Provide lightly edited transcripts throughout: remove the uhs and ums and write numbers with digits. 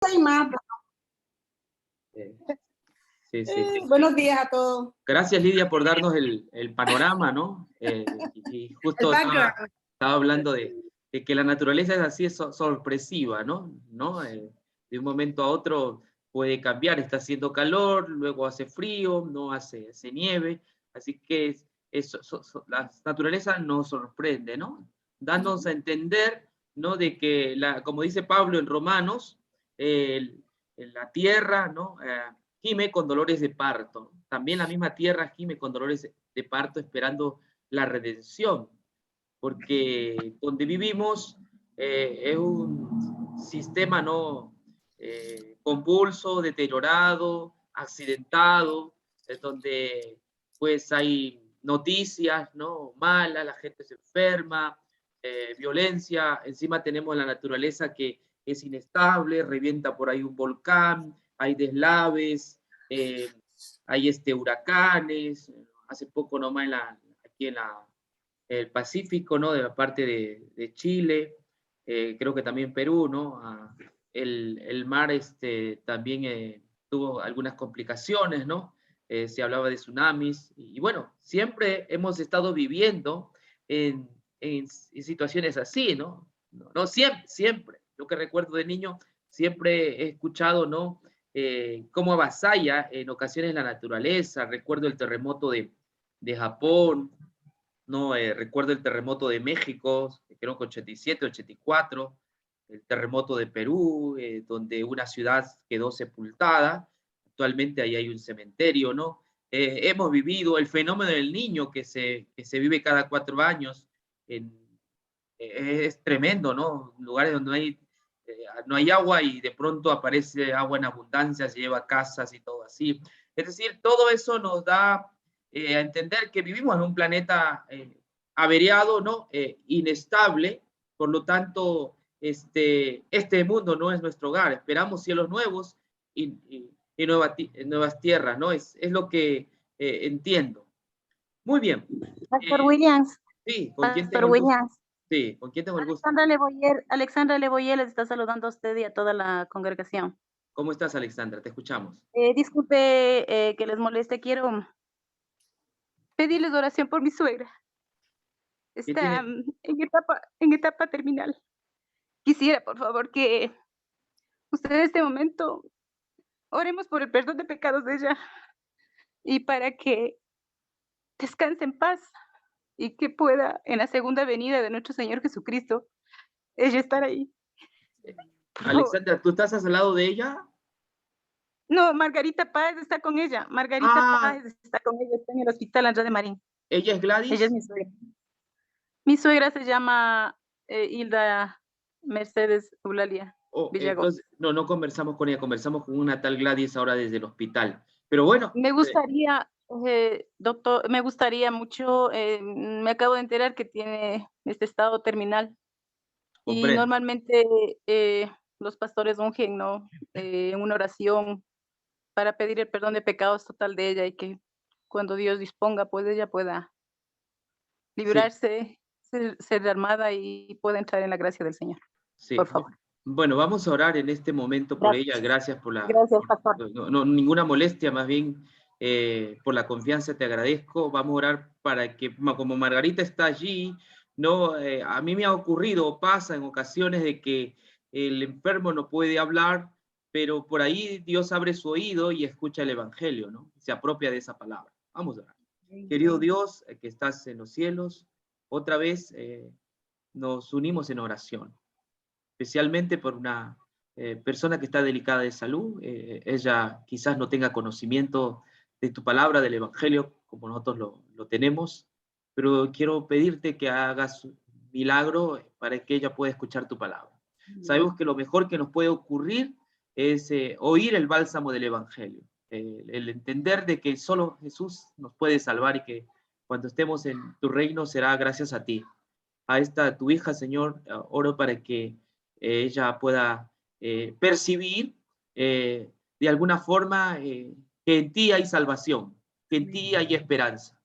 Hay más. Sí, sí. Buenos días a todos. Gracias, Lidia, por darnos el panorama, ¿no? Y justo estaba hablando de que la naturaleza es así, es sorpresiva, ¿no? De un momento a otro puede cambiar, está haciendo calor, luego hace frío, no hace nieve, así que la naturaleza nos sorprende, ¿no? Dándonos a entender, ¿no? De que, como dice Pablo en Romanos, la tierra, ¿no? Gime con dolores de parto. También la misma tierra gime con dolores de parto esperando la redención, porque donde vivimos es un sistema no convulso, deteriorado, accidentado, es donde pues hay noticias no malas, la gente se enferma, violencia, encima tenemos la naturaleza que es inestable, revienta por ahí un volcán, hay deslaves, hay huracanes, hace poco nomás aquí en el Pacífico, ¿no? De la parte de Chile, creo que también Perú, ¿no? El mar también tuvo algunas complicaciones, ¿no? Se hablaba de tsunamis, y bueno, siempre hemos estado viviendo en situaciones así, ¿no? No siempre. Lo que recuerdo de niño, siempre he escuchado, ¿no? Cómo avasalla en ocasiones la naturaleza. Recuerdo el terremoto de Japón, ¿no? Recuerdo el terremoto de México, creo que 87, 84, el terremoto de Perú, donde una ciudad quedó sepultada. Actualmente ahí hay un cementerio, ¿no? Hemos vivido el fenómeno del niño que se vive cada 4 años. Es tremendo, ¿no? Lugares donde no hay agua y de pronto aparece agua en abundancia, se lleva casas y todo así. Es decir, todo eso nos da a entender que vivimos en un planeta averiado, ¿no? Inestable, por lo tanto, este mundo no es nuestro hogar. Esperamos cielos nuevos y nuevas tierras, ¿no? Es lo que entiendo. Muy bien. Pastor Williams. Sí, ¿con quién Pastor tengo el gusto? Williams. Sí, ¿con quién tengo el gusto? Alexandra Leboyer les está saludando a usted y a toda la congregación. ¿Cómo estás, Alexandra? Te escuchamos. Disculpe que les moleste, quiero pedirles oración por mi suegra. Está en etapa terminal. Quisiera, por favor, que usted en este momento oremos por el perdón de pecados de ella y para que descanse en paz y que pueda, en la segunda venida de nuestro Señor Jesucristo, ella estar ahí. Alexandra, ¿tú estás al lado de ella? No, Margarita Páez está con ella. Páez está con ella, está en el hospital Andrés de Marín. ¿Ella es Gladys? Ella es mi suegra. Mi suegra se llama Hilda Mercedes Eulalia Villagómez. Entonces, no conversamos con ella, conversamos con una tal Gladys ahora desde el hospital. Pero bueno. Me gustaría, doctor, me gustaría mucho, me acabo de enterar que tiene este estado terminal. Comprendo. Y normalmente los pastores ungen, ¿no? En una oración para pedir el perdón de pecados total de ella y que cuando Dios disponga, pues ella pueda librarse, ser armada y pueda entrar en la gracia del Señor. Sí. Por favor. Bueno, vamos a orar en este momento por ella. Gracias por Gracias, pastor. ninguna molestia, más bien por la confianza te agradezco. Vamos a orar para que, como Margarita está allí, no, a mí me ha ocurrido, pasa en ocasiones de que el enfermo no puede hablar, pero por ahí Dios abre su oído y escucha el evangelio, ¿no? Se apropia de esa palabra. Vamos a orar. Querido Dios, que estás en los cielos, otra vez nos unimos en oración, especialmente por una persona que está delicada de salud. Ella quizás no tenga conocimiento de tu palabra, del evangelio, como nosotros lo tenemos, pero quiero pedirte que hagas un milagro para que ella pueda escuchar tu palabra. Sabemos que lo mejor que nos puede ocurrir es oír el bálsamo del evangelio, el entender de que solo Jesús nos puede salvar y que cuando estemos en tu reino será gracias a ti. A tu hija, Señor, oro para que ella pueda percibir de alguna forma que en ti hay salvación, que en ti hay esperanza,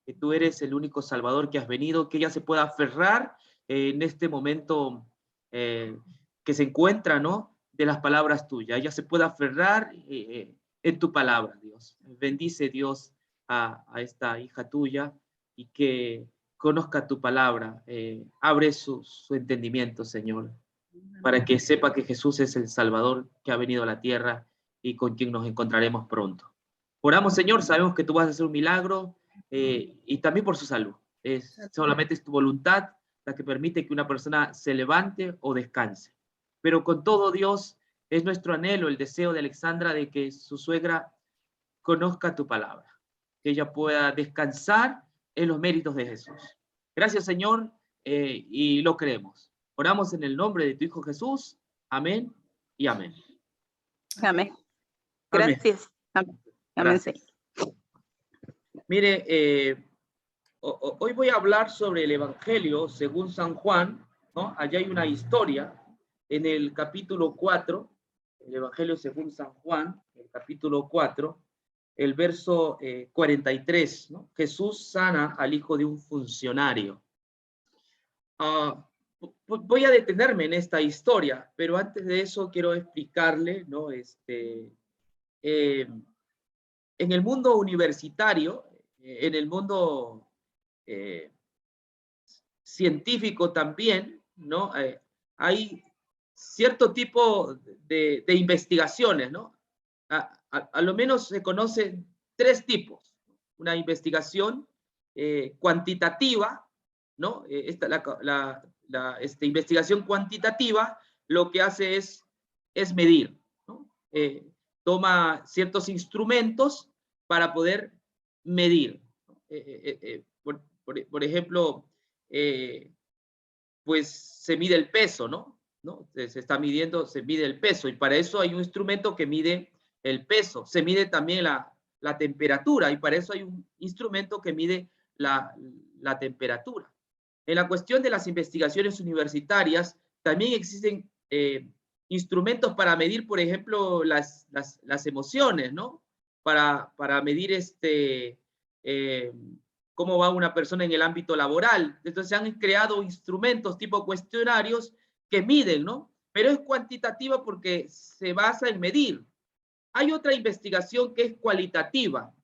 que tú eres el único Salvador que has venido, que ella se pueda aferrar en este momento que se encuentra, ¿no? de las palabras tuyas. Ella se pueda aferrar en tu palabra, Dios. Bendice, Dios, a esta hija tuya y que conozca tu palabra. Abre su entendimiento, Señor, para que sepa que Jesús es el Salvador que ha venido a la tierra y con quien nos encontraremos pronto. Oramos, Señor, sabemos que tú vas a hacer un milagro y también por su salud. Solamente es tu voluntad la que permite que una persona se levante o descanse. Pero con todo, Dios, es nuestro anhelo, el deseo de Alexandra de que su suegra conozca tu palabra, que ella pueda descansar en los méritos de Jesús. Gracias, Señor, y lo creemos. Oramos en el nombre de tu Hijo Jesús. Amén y amén. Amén. Gracias. Amén. Amén. Gracias. Mire, hoy voy a hablar sobre el Evangelio según San Juan, ¿no? Allá hay una historia en el capítulo 4, el Evangelio según San Juan, el capítulo 4, el verso 43, ¿no? Jesús sana al hijo de un funcionario. Voy a detenerme en esta historia, pero antes de eso quiero explicarle, ¿no? En el mundo universitario, en el mundo científico también, ¿no? Hay cierto tipo de investigaciones, ¿no? A lo menos se conocen tres tipos. Una investigación cuantitativa, ¿no? Esta investigación cuantitativa lo que hace es medir, ¿no? Toma ciertos instrumentos para poder medir. Por ejemplo, pues se mide el peso, ¿no? Se está midiendo, se mide el peso, y para eso hay un instrumento que mide el peso. Se mide también la temperatura, y para eso hay un instrumento que mide la temperatura. En la cuestión de las investigaciones universitarias, también existen instrumentos para medir, por ejemplo, las emociones, ¿no? Para medir cómo va una persona en el ámbito laboral. Entonces se han creado instrumentos tipo cuestionarios que miden, ¿no? Pero es cuantitativa porque se basa en medir. Hay otra investigación que es cualitativa.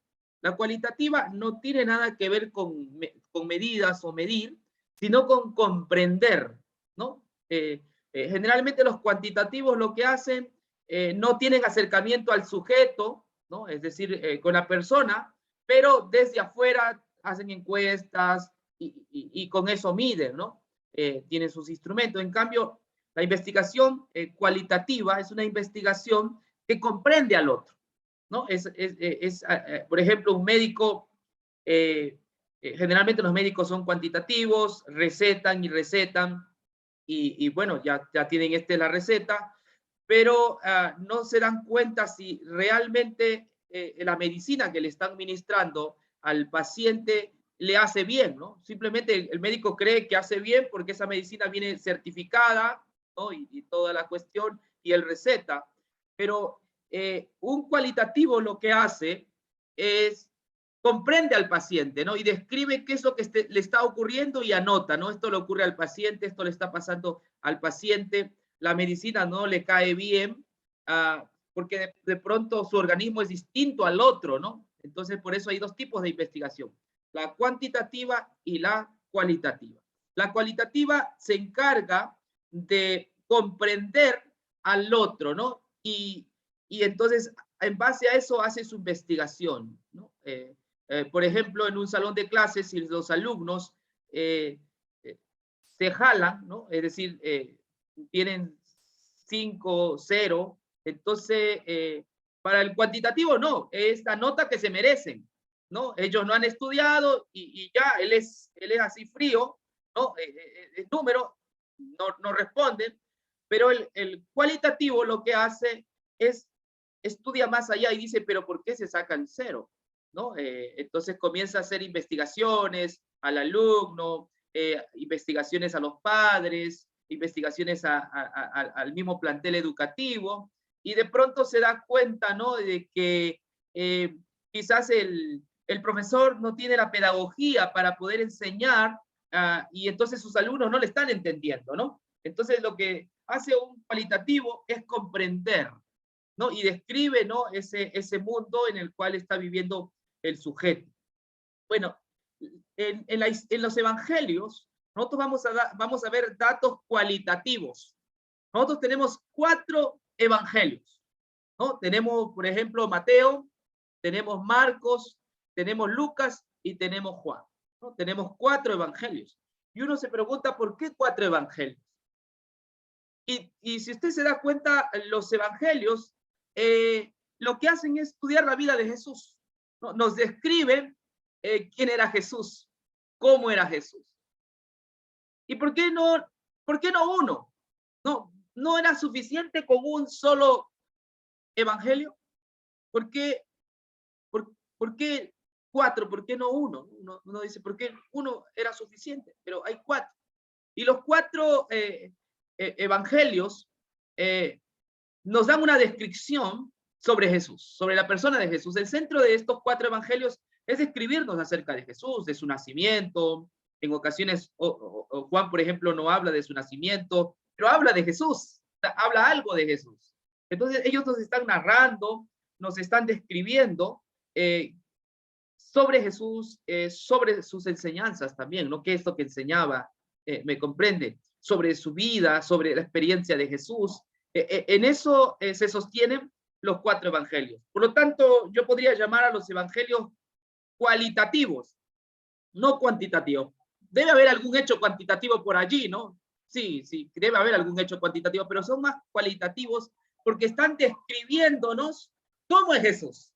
La cualitativa no tiene nada que ver con medidas o medir, sino con comprender, ¿no? Generalmente los cuantitativos lo que hacen, no tienen acercamiento al sujeto, ¿no? Es decir, con la persona, pero desde afuera hacen encuestas y con eso miden, ¿no? Tienen sus instrumentos. En cambio, la investigación cualitativa es una investigación que comprende al otro, ¿no? Por ejemplo, un médico, generalmente los médicos son cuantitativos, recetan y recetan, y bueno, ya tienen la receta, pero no se dan cuenta si realmente la medicina que le están administrando al paciente le hace bien, ¿no? Simplemente el médico cree que hace bien porque esa medicina viene certificada, ¿no? Y toda la cuestión, y él receta. Pero un cualitativo lo que hace es comprende al paciente, ¿no? Y describe qué es lo que le está ocurriendo y anota, ¿no? Esto le ocurre al paciente, esto le está pasando al paciente, la medicina no le cae bien, porque de pronto su organismo es distinto al otro, ¿no? Entonces, por eso hay dos tipos de investigación, la cuantitativa y la cualitativa. La cualitativa se encarga de comprender al otro, ¿no? Y entonces, en base a eso, hace su investigación, ¿no? Por ejemplo, en un salón de clases, si los alumnos se jalan, ¿no? Es decir, tienen 5, 0, entonces, para el cuantitativo no, es la nota que se merecen, ¿no? Ellos no han estudiado y ya, él es así frío, ¿no? El número no responden, pero el cualitativo lo que hace es estudia más allá y dice, pero ¿por qué se sacan 0? ¿No? Entonces comienza a hacer investigaciones al alumno, investigaciones a los padres, investigaciones al mismo plantel educativo, y de pronto se da cuenta, ¿no? De que quizás el profesor no tiene la pedagogía para poder enseñar, y entonces sus alumnos no le están entendiendo, ¿no? Entonces lo que hace un cualitativo es comprender, ¿no? Y describe, ¿no? ese mundo en el cual está viviendo el sujeto. Bueno, en los evangelios, nosotros vamos a ver datos cualitativos. Nosotros tenemos 4 evangelios, ¿no? Tenemos, por ejemplo, Mateo, tenemos Marcos, tenemos Lucas y tenemos Juan, ¿no? Tenemos 4 evangelios. Y uno se pregunta, ¿por qué 4 evangelios? Y si usted se da cuenta, los evangelios lo que hacen es estudiar la vida de Jesús, ¿no? Nos describen quién era Jesús, cómo era Jesús. ¿Y por qué no uno? ¿No era suficiente con un solo evangelio? ¿Por qué 4? ¿Por qué no uno? Uno dice, ¿por qué uno era suficiente? Pero hay 4. Y los 4 evangelios nos dan una descripción sobre Jesús, sobre la persona de Jesús. El centro de estos 4 evangelios es describirnos acerca de Jesús, de su nacimiento. En ocasiones, Juan, por ejemplo, no habla de su nacimiento, pero habla de Jesús, habla algo de Jesús. Entonces, ellos nos están narrando, nos están describiendo sobre Jesús, sobre sus enseñanzas también, ¿no? ¿Qué es lo que enseñaba? ¿Me comprende? Sobre su vida, sobre la experiencia de Jesús. En eso se sostienen los 4 evangelios. Por lo tanto, yo podría llamar a los evangelios cualitativos, no cuantitativos. Debe haber algún hecho cuantitativo por allí, ¿no? Sí, debe haber algún hecho cuantitativo, pero son más cualitativos porque están describiéndonos cómo es Jesús.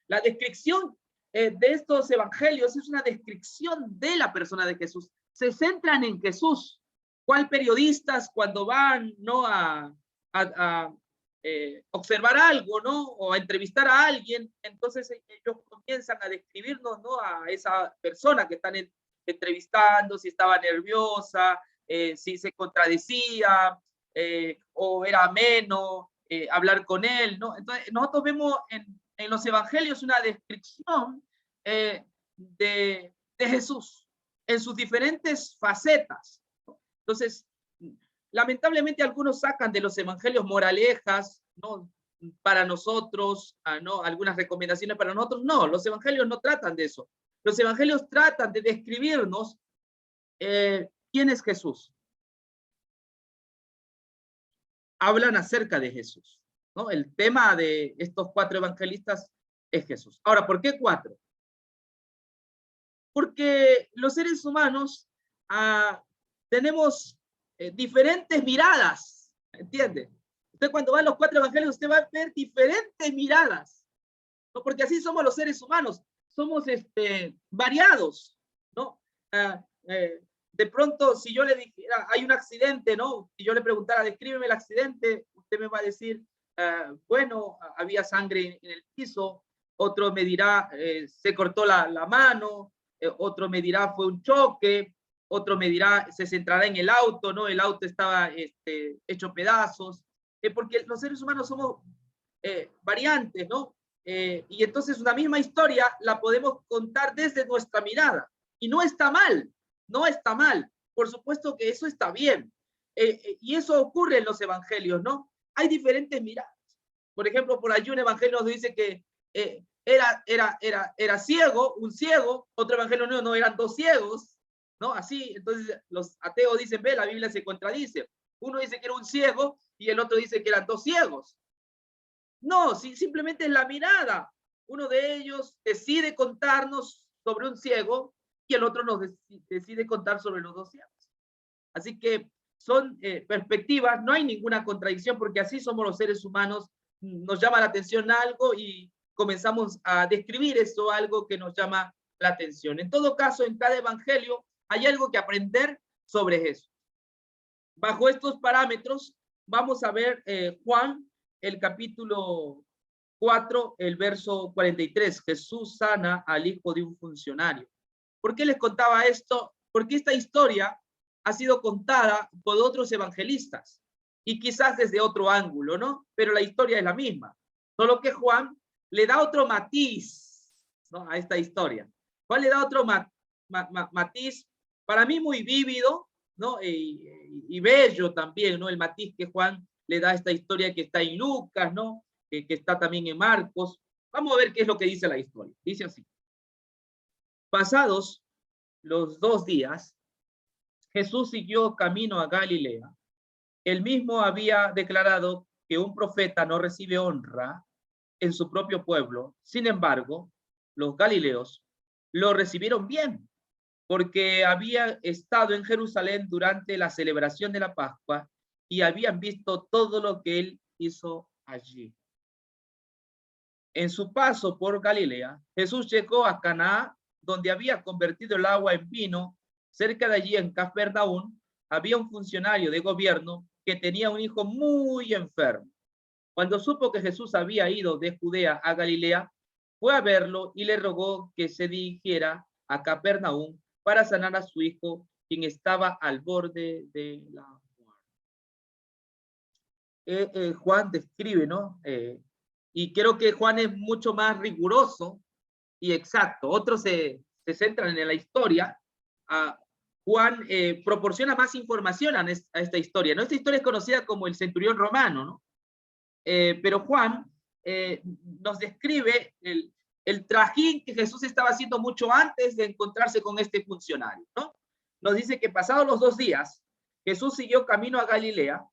La descripción de estos evangelios es una descripción de la persona de Jesús. Se centran en Jesús. ¿Cuál periodistas cuando van, ¿no? a observar algo, ¿no? O a entrevistar a alguien, entonces ellos comienzan a describirnos, ¿no? A esa persona que están entrevistando, si estaba nerviosa, si se contradecía, o era ameno hablar con él, ¿no? Entonces nosotros vemos en los evangelios una descripción de Jesús en sus diferentes facetas. Entonces, lamentablemente algunos sacan de los evangelios moralejas, ¿no? Para nosotros, ¿no? Algunas recomendaciones para nosotros. No, los evangelios no tratan de eso. Los evangelios tratan de describirnos quién es Jesús. Hablan acerca de Jesús, ¿no? El tema de estos 4 evangelistas es Jesús. Ahora, ¿por qué 4? Porque los seres humanos tenemos diferentes miradas, ¿entiende? Usted cuando va a los 4 evangelios, usted va a ver diferentes miradas, ¿no? Porque así somos los seres humanos, somos variados, ¿no? De pronto, si yo le dijera, hay un accidente, ¿no? Si yo le preguntara, descríbeme el accidente, usted me va a decir, bueno, había sangre en el piso. Otro me dirá, se cortó la mano. Otro me dirá, fue un choque. Otro me dirá, se centrará en el auto, ¿no? El auto estaba hecho pedazos. Porque los seres humanos somos variantes, ¿no? Y entonces una misma historia la podemos contar desde nuestra mirada. Y no está mal. No está mal, por supuesto que eso está bien. Y eso ocurre en los evangelios, ¿no? Hay diferentes miradas. Por ejemplo, por allí un evangelio nos dice que era ciego, un ciego. Otro evangelio no, eran 2 ciegos, ¿no? Así, entonces los ateos dicen, ve, la Biblia se contradice. Uno dice que era un ciego y el otro dice que eran 2 ciegos. No, simplemente es la mirada. Uno de ellos decide contarnos sobre un ciego y el otro nos decide contar sobre los 2 ciegos. Así que son perspectivas, no hay ninguna contradicción porque así somos los seres humanos, nos llama la atención algo y comenzamos a describir eso, algo que nos llama la atención. En todo caso, en cada evangelio hay algo que aprender sobre Jesús. Bajo estos parámetros, vamos a ver Juan, el capítulo 4, el verso 43. Jesús sana al hijo de un funcionario. ¿Por qué les contaba esto? Porque esta historia ha sido contada por otros evangelistas y quizás desde otro ángulo, ¿no? Pero la historia es la misma, solo que Juan le da otro matiz, ¿no? A esta historia. Juan le da otro matiz, para mí muy vívido, ¿no? Y bello también, ¿no? El matiz que Juan le da a esta historia que está en Lucas, ¿no? Que está también en Marcos. Vamos a ver qué es lo que dice la historia. Dice así. Pasados los 2 días, Jesús siguió camino a Galilea. Él mismo había declarado que un profeta no recibe honra en su propio pueblo. Sin embargo, los galileos lo recibieron bien, porque había estado en Jerusalén durante la celebración de la Pascua y habían visto todo lo que él hizo allí. En su paso por Galilea, Jesús llegó a Caná, donde había convertido el agua en vino. Cerca de allí, en Capernaum, había un funcionario de gobierno que tenía un hijo muy enfermo. Cuando supo que Jesús había ido de Judea a Galilea, fue a verlo y le rogó que se dirigiera a Capernaum para sanar a su hijo, quien estaba al borde de la muerte. Juan describe, ¿no? Y creo que Juan es mucho más riguroso y exacto. Otros se centran en la historia. Juan proporciona más información a esta historia, ¿no? Esta historia es conocida como el centurión romano, ¿no? Pero Juan nos describe el trajín que Jesús estaba haciendo mucho antes de encontrarse con este funcionario, ¿no? Nos dice que pasados los 2 días, Jesús siguió camino a Galilea.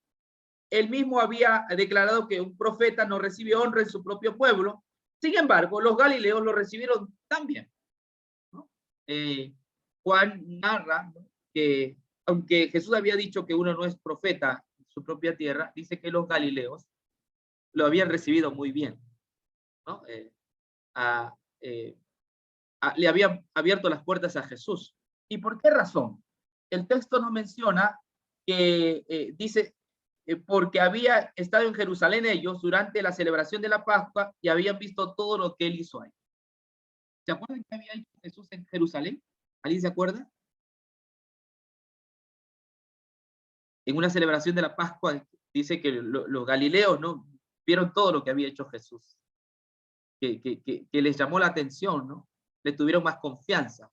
Él mismo había declarado que un profeta no recibe honra en su propio pueblo. Sin embargo, los galileos lo recibieron también, ¿no? Juan narra, ¿no?, que aunque Jesús había dicho que uno no es profeta en su propia tierra, dice que los galileos lo habían recibido muy bien, ¿no? Le habían abierto las puertas a Jesús. ¿Y por qué razón? El texto no menciona que dice porque había estado en Jerusalén ellos durante la celebración de la Pascua y habían visto todo lo que él hizo ahí. ¿Se acuerdan que había hecho Jesús en Jerusalén? ¿Alguien se acuerda? En una celebración de la Pascua dice que los galileos, ¿no?, vieron todo lo que había hecho Jesús, que les llamó la atención, ¿no? Le tuvieron más confianza.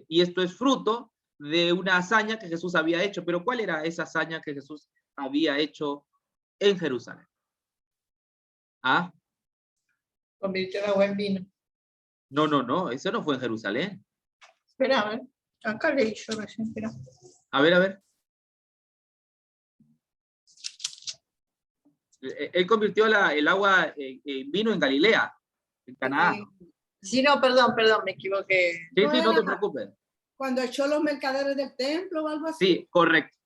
Y esto es fruto de una hazaña que Jesús había hecho. Pero ¿cuál era esa hazaña que Jesús había hecho en Jerusalén? ¿Ah? Convirtió el agua en vino. No, eso no fue en Jerusalén. Espera, a ver. Acá leí yo recién, espera. A ver. Él convirtió el agua en vino en Galilea, en Caná. Sí, no, perdón, me equivoqué. Sí, no te preocupes. Cuando echó los mercaderes del templo o algo así. Sí, correcto.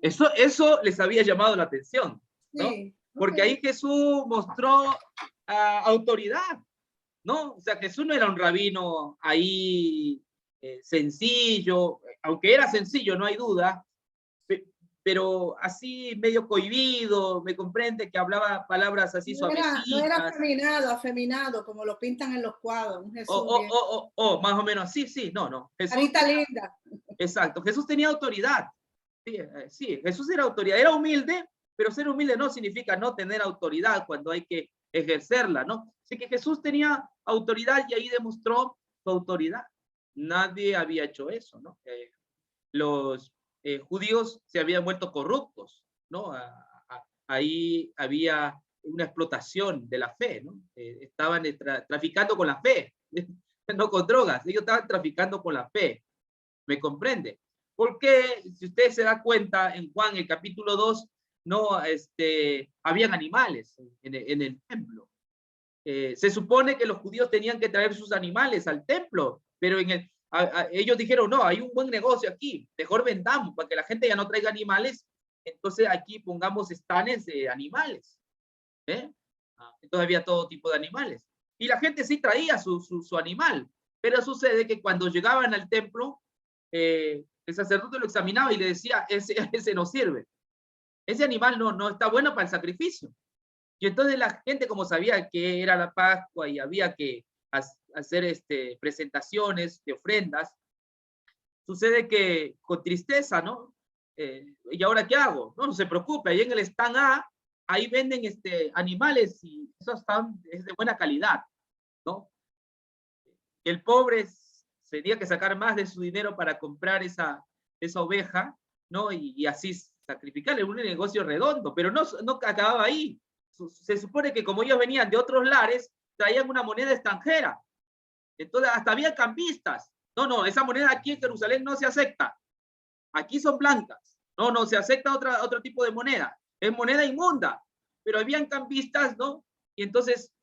Eso les había llamado la atención, ¿no? Sí, porque ahí Jesús mostró autoridad, ¿no? O sea, Jesús no era un rabino ahí sencillo, aunque era sencillo, no hay duda, pero así medio cohibido, me comprende, que hablaba palabras así suavecitas. No era afeminado, como lo pintan en los cuadros. Un Jesús más o menos, sí, no. Carita linda. Exacto, Jesús tenía autoridad. Sí, Jesús era autoridad, era humilde, pero ser humilde no significa no tener autoridad cuando hay que ejercerla, ¿no? Así que Jesús tenía autoridad y ahí demostró su autoridad. Nadie había hecho eso, ¿no? Los judíos se habían vuelto corruptos, ¿no? Ahí había una explotación de la fe, ¿no? Estaban traficando con la fe, no con drogas, ellos estaban traficando con la fe, ¿me comprende? Porque si usted se da cuenta, en Juan, el capítulo 2, no, habían animales en el templo. Se supone que los judíos tenían que traer sus animales al templo, pero ellos dijeron, no, hay un buen negocio aquí, mejor vendamos para que la gente ya no traiga animales, entonces aquí pongamos estanes de animales. Entonces había todo tipo de animales. Y la gente sí traía su animal, pero sucede que cuando llegaban al templo, el sacerdote lo examinaba y le decía, ese no sirve. Ese animal no está bueno para el sacrificio. Y entonces la gente, como sabía que era la Pascua y había que hacer presentaciones de ofrendas, sucede que con tristeza, ¿no? ¿Y ahora qué hago? No se preocupe, ahí en el stand A, ahí venden animales y esos es de buena calidad, ¿no? El pobre tenía que sacar más de su dinero para comprar esa oveja, ¿no? Y así sacrificarle, un negocio redondo, pero no acababa ahí. Se supone que como ellos venían de otros lares, traían una moneda extranjera. Entonces, hasta había cambistas. No, esa moneda aquí en Jerusalén no se acepta. Aquí son blancas. No, se acepta otro tipo de moneda. Es moneda inmunda. Pero habían cambistas, ¿no? Y entonces,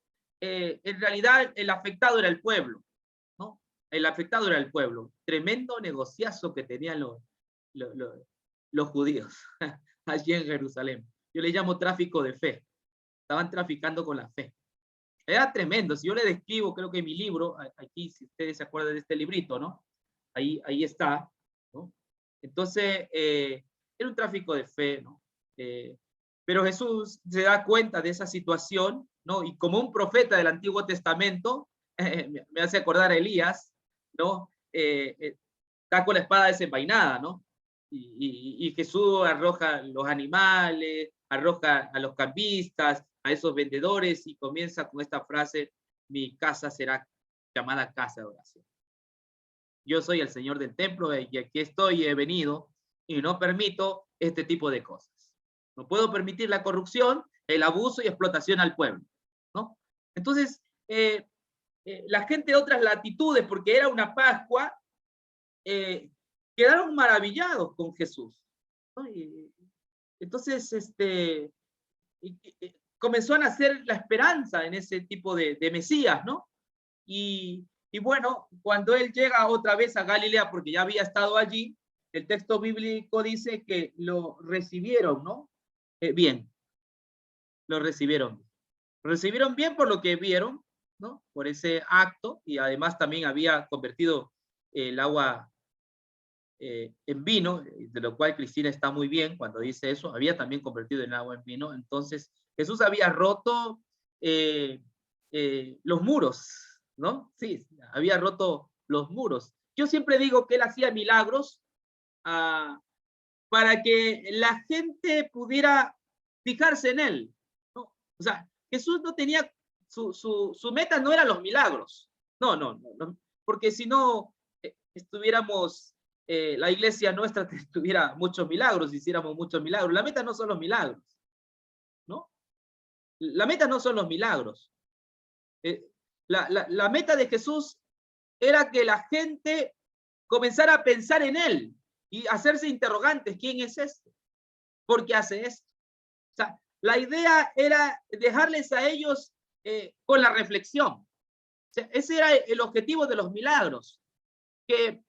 en realidad, el afectado era el pueblo, ¿no? El afectado era el pueblo. Tremendo negociazo que tenían los judíos allí en Jerusalén. Yo le llamo tráfico de fe. Estaban traficando con la fe. Era tremendo. Si yo le describo, creo que en mi libro, aquí, si ustedes se acuerdan de este librito, ¿no? Ahí está, ¿no? Entonces, era un tráfico de fe, ¿no? Pero Jesús se da cuenta de esa situación, ¿no? Y como un profeta del Antiguo Testamento, me hace acordar a Elías, ¿no? Está con la espada desenvainada, ¿no? Y Jesús arroja los animales, arroja a los cambistas, a esos vendedores, y comienza con esta frase: mi casa será llamada casa de oración. Yo soy el Señor del templo y aquí estoy, he venido, y no permito este tipo de cosas. No puedo permitir la corrupción, el abuso y explotación al pueblo, ¿no? Entonces, la gente de otras latitudes, porque era una Pascua, quedaron maravillados con Jesús, ¿no? Entonces, comenzó a nacer la esperanza en ese tipo de Mesías, ¿no? Y bueno, cuando él llega otra vez a Galilea, porque ya había estado allí, el texto bíblico dice que lo recibieron, ¿no? Bien, lo recibieron. Recibieron bien por lo que vieron, ¿no? Por ese acto, y además también había convertido el agua en vino, de lo cual Cristina está muy bien cuando dice eso, había también convertido el agua en vino. Entonces Jesús había roto los muros, ¿no? Sí, había roto los muros. Yo siempre digo que él hacía milagros para que la gente pudiera fijarse en él, ¿no? O sea, Jesús no tenía, su meta no eran los milagros, no, porque si no estuviéramos, la iglesia nuestra tuviera muchos milagros, hiciéramos muchos milagros. La meta no son los milagros, ¿no? La meta no son los milagros. La meta de Jesús era que la gente comenzara a pensar en él y hacerse interrogantes: ¿quién es este? ¿Por qué hace esto? O sea, la idea era dejarles a ellos con la reflexión. O sea, ese era el objetivo de los milagros, que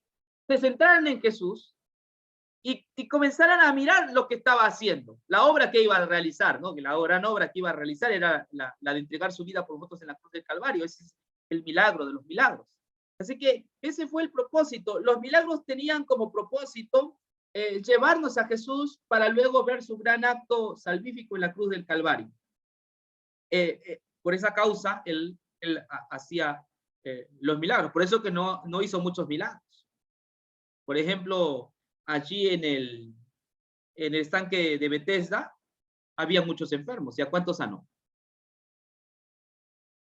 se centraran en Jesús y comenzaran a mirar lo que estaba haciendo, la obra que iba a realizar, ¿no? Que la gran obra que iba a realizar era la de entregar su vida por nosotros en la cruz del Calvario. Ese es el milagro de los milagros. Así que ese fue el propósito. Los milagros tenían como propósito llevarnos a Jesús para luego ver su gran acto salvífico en la cruz del Calvario. Por esa causa, él hacía los milagros. Por eso que no hizo muchos milagros. Por ejemplo, allí en el estanque de Bethesda había muchos enfermos. ¿Y a cuántos sanó?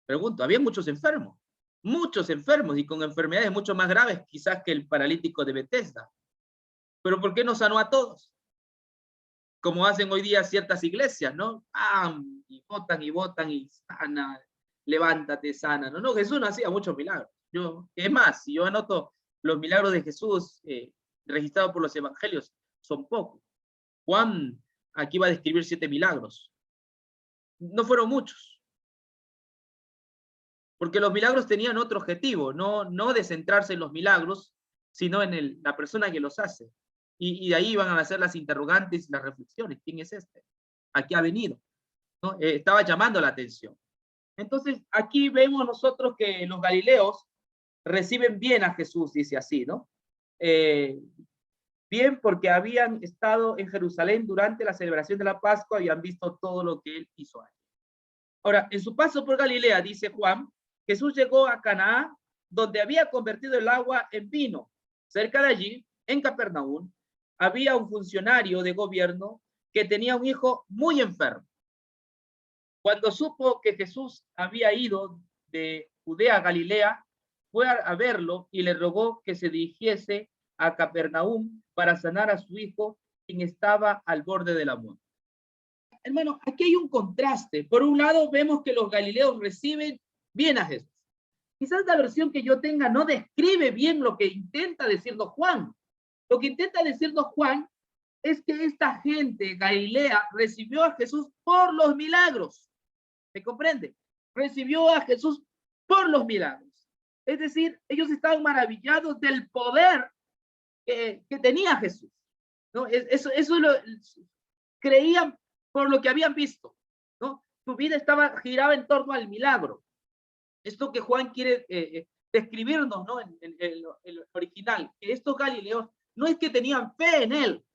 Pregunto, había muchos enfermos y con enfermedades mucho más graves quizás que el paralítico de Bethesda. Pero ¿por qué no sanó a todos? Como hacen hoy día ciertas iglesias, ¿no? Y votan y sana, levántate, sana. No, Jesús no hacía muchos milagros. Es más, si yo anoto los milagros de Jesús registrados por los evangelios, son pocos. Juan aquí va a describir 7 milagros. No fueron muchos. Porque los milagros tenían otro objetivo, no de centrarse en los milagros, sino en la persona que los hace. Y de ahí van a nacer las interrogantes y las reflexiones. ¿Quién es este? ¿A qué ha venido? ¿No? Estaba llamando la atención. Entonces, aquí vemos nosotros que los galileos reciben bien a Jesús, dice así, ¿no? Bien porque habían estado en Jerusalén durante la celebración de la Pascua y han visto todo lo que él hizo ahí. Ahora, en su paso por Galilea, dice Juan, Jesús llegó a Canaán, donde había convertido el agua en vino. Cerca de allí, en Capernaum, había un funcionario de gobierno que tenía un hijo muy enfermo. Cuando supo que Jesús había ido de Judea a Galilea, fue a verlo y le rogó que se dirigiese a Capernaum para sanar a su hijo, quien estaba al borde de la muerte. Hermano, aquí hay un contraste. Por un lado, vemos que los galileos reciben bien a Jesús. Quizás la versión que yo tenga no describe bien lo que intenta decirnos Juan. Lo que intenta decirnos Juan es que esta gente Galilea recibió a Jesús por los milagros. ¿Se comprende? Recibió a Jesús por los milagros. Es decir, ellos estaban maravillados del poder que tenía Jesús, ¿no? Eso lo creían por lo que habían visto, ¿no? Su vida giraba en torno al milagro. Esto que Juan quiere describirnos, ¿no? En el original, que estos galileos no es que tenían fe en él,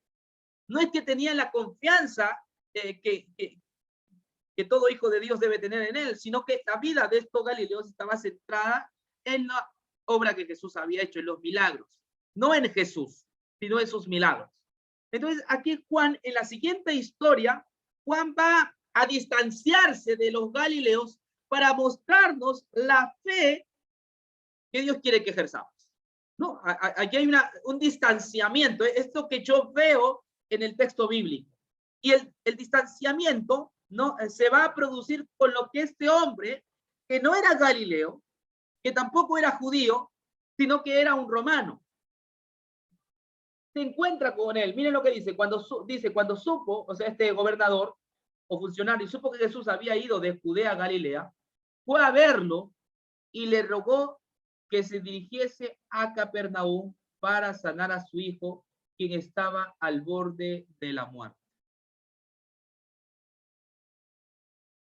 no es que tenían la confianza que todo hijo de Dios debe tener en él, sino que la vida de estos galileos estaba centrada en la obra que Jesús había hecho, en los milagros. No en Jesús, sino en sus milagros. Entonces, aquí Juan, en la siguiente historia, Juan va a distanciarse de los galileos para mostrarnos la fe que Dios quiere que ejerzamos. No, aquí hay un distanciamiento, esto que yo veo en el texto bíblico. Y el distanciamiento, ¿no? Se va a producir con lo que este hombre, que no era galileo, que tampoco era judío, sino que era un romano, se encuentra con él. Miren lo que dice, cuando supo, o sea, este gobernador o funcionario, supo que Jesús había ido de Judea a Galilea, fue a verlo y le rogó que se dirigiese a Capernaum para sanar a su hijo, quien estaba al borde de la muerte.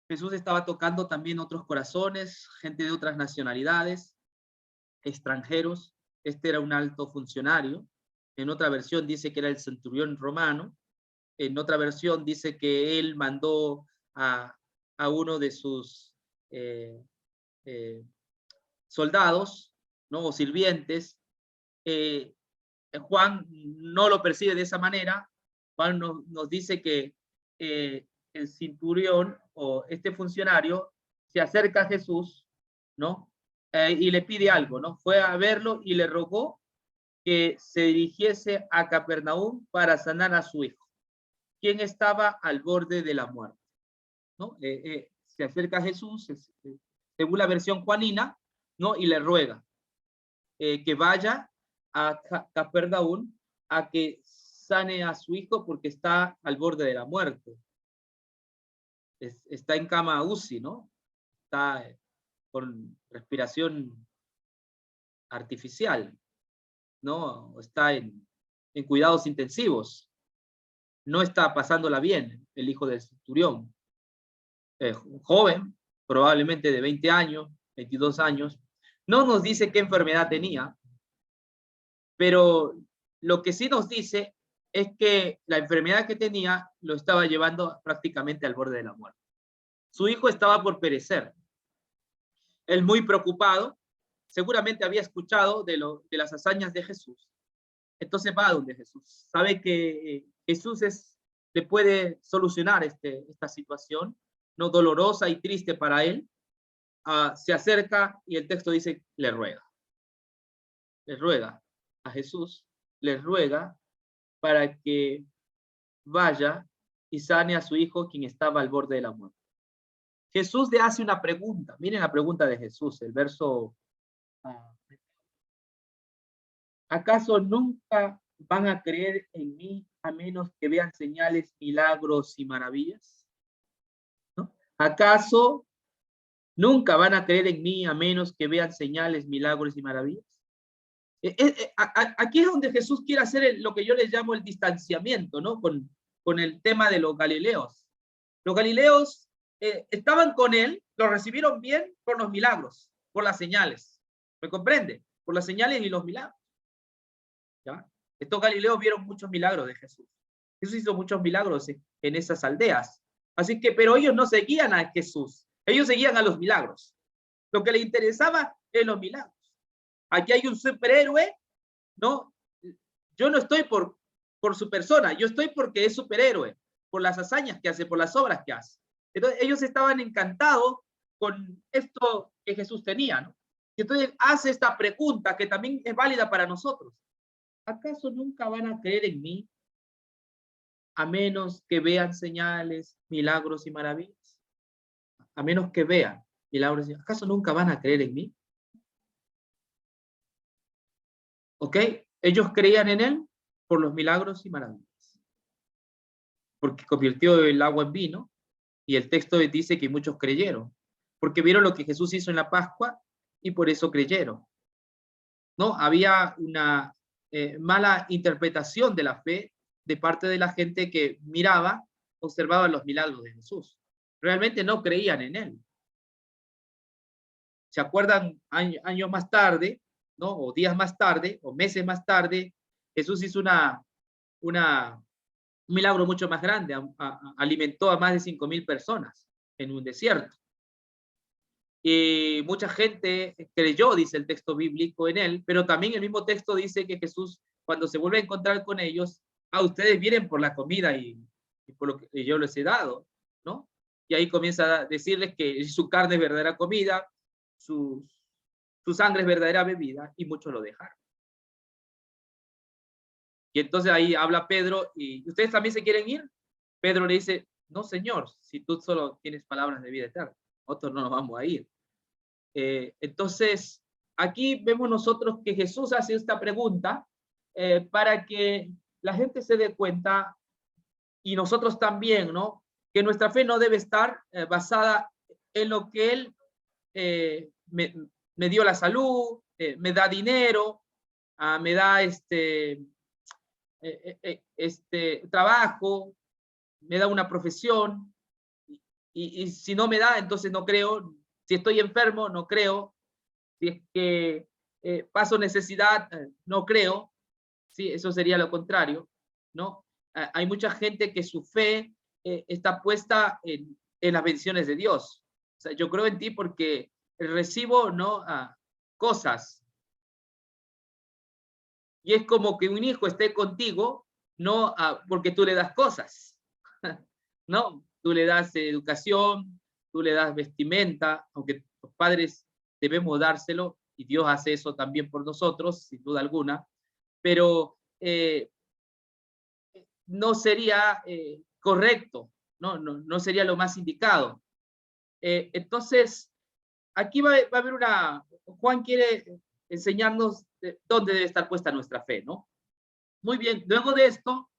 Jesús estaba tocando también otros corazones, gente de otras nacionalidades, extranjeros. Este era un alto funcionario. En otra versión dice que era el centurión romano. En otra versión dice que él mandó a uno de sus soldados, ¿no? O sirvientes. Juan no lo percibe de esa manera. Juan nos dice que el centurión o este funcionario se acerca a Jesús, ¿no? Y le pide algo, ¿no? Fue a verlo y le rogó que se dirigiese a Capernaum para sanar a su hijo, quien estaba al borde de la muerte, ¿no? Se acerca a Jesús, según la versión juanina, ¿no? Y le ruega que vaya a Capernaum a que sane a su hijo porque está al borde de la muerte. Está en cama UCI, ¿no? Está con respiración artificial, ¿no? Está en cuidados intensivos. No está pasándola bien el hijo del centurión. Joven, probablemente de 20 años, 22 años. No nos dice qué enfermedad tenía, pero lo que sí nos dice es que la enfermedad que tenía lo estaba llevando prácticamente al borde de la muerte. Su hijo estaba por perecer. Él, muy preocupado, seguramente había escuchado de las hazañas de Jesús. Entonces va a donde Jesús. Sabe que Jesús le puede solucionar esta situación, no dolorosa y triste para él. Se acerca y el texto dice, le ruega. Le ruega a Jesús, le ruega para que vaya y sane a su hijo, quien estaba al borde de la muerte. Jesús le hace una pregunta. Miren la pregunta de Jesús, el verso. ¿Acaso nunca van a creer en mí a menos que vean señales, milagros y maravillas? ¿No? ¿Acaso nunca van a creer en mí a menos que vean señales, milagros y maravillas? Aquí es donde Jesús quiere hacer lo que yo les llamo el distanciamiento, ¿no? Con el tema de los galileos. Los galileos estaban con él, lo recibieron bien por los milagros, por las señales. ¿Me comprende? Por las señales y los milagros. ¿Ya? Estos galileos vieron muchos milagros de Jesús. Jesús hizo muchos milagros en esas aldeas. Así que, pero ellos no seguían a Jesús. Ellos seguían a los milagros. Lo que les interesaba es los milagros. Aquí hay un superhéroe, ¿no? Yo no estoy por su persona, yo estoy porque es superhéroe, por las hazañas que hace, por las obras que hace. Entonces ellos estaban encantados con esto que Jesús tenía, ¿no? Y entonces hace esta pregunta que también es válida para nosotros. ¿acaso nunca van a creer en mí? A menos que vean señales, milagros y maravillas. A menos que vean milagros. ¿Acaso nunca van a creer en mí? ¿Ok? Ellos creían en él por los milagros y maravillas. Porque convirtió el agua en vino. Y el texto dice que muchos creyeron. Porque vieron lo que Jesús hizo en la Pascua y por eso creyeron. ¿No? Había una mala interpretación de la fe de parte de la gente que miraba, observaba los milagros de Jesús. Realmente no creían en él. ¿Se acuerdan años más tarde, ¿no? O días más tarde, o meses más tarde, Jesús hizo un milagro mucho más grande, alimentó a más de 5,000 personas en un desierto. Y mucha gente creyó, dice el texto bíblico, en él, pero también el mismo texto dice que Jesús, cuando se vuelve a encontrar con ellos, ustedes vienen por la comida y por lo que yo les he dado, ¿no? Y ahí comienza a decirles que su carne es verdadera comida, su sangre es verdadera bebida, y muchos lo dejaron. Y entonces ahí habla Pedro, y ¿ustedes también se quieren ir? Pedro le dice, no, Señor, si tú solo tienes palabras de vida eterna, nosotros no nos vamos a ir. Entonces, aquí vemos nosotros que Jesús hace esta pregunta para que la gente se dé cuenta, y nosotros también, ¿no? Que nuestra fe no debe estar basada en lo que Él me dio la salud, me da dinero, me da trabajo, me da una profesión, y si no me da, entonces no creo. Si estoy enfermo, no creo. Si es que paso necesidad, no creo. Sí, eso sería lo contrario, ¿no? Hay mucha gente que su fe está puesta en las bendiciones de Dios. O sea, yo creo en ti porque recibo, ¿no? Cosas. Y es como que un hijo esté contigo, no porque tú le das cosas. No, tú le das educación, tú le das vestimenta, aunque los padres debemos dárselo, y Dios hace eso también por nosotros, sin duda alguna, pero no sería correcto, no sería lo más indicado. Entonces, aquí va a haber Juan quiere enseñarnos dónde debe estar puesta nuestra fe, ¿no? Muy bien, luego de esto,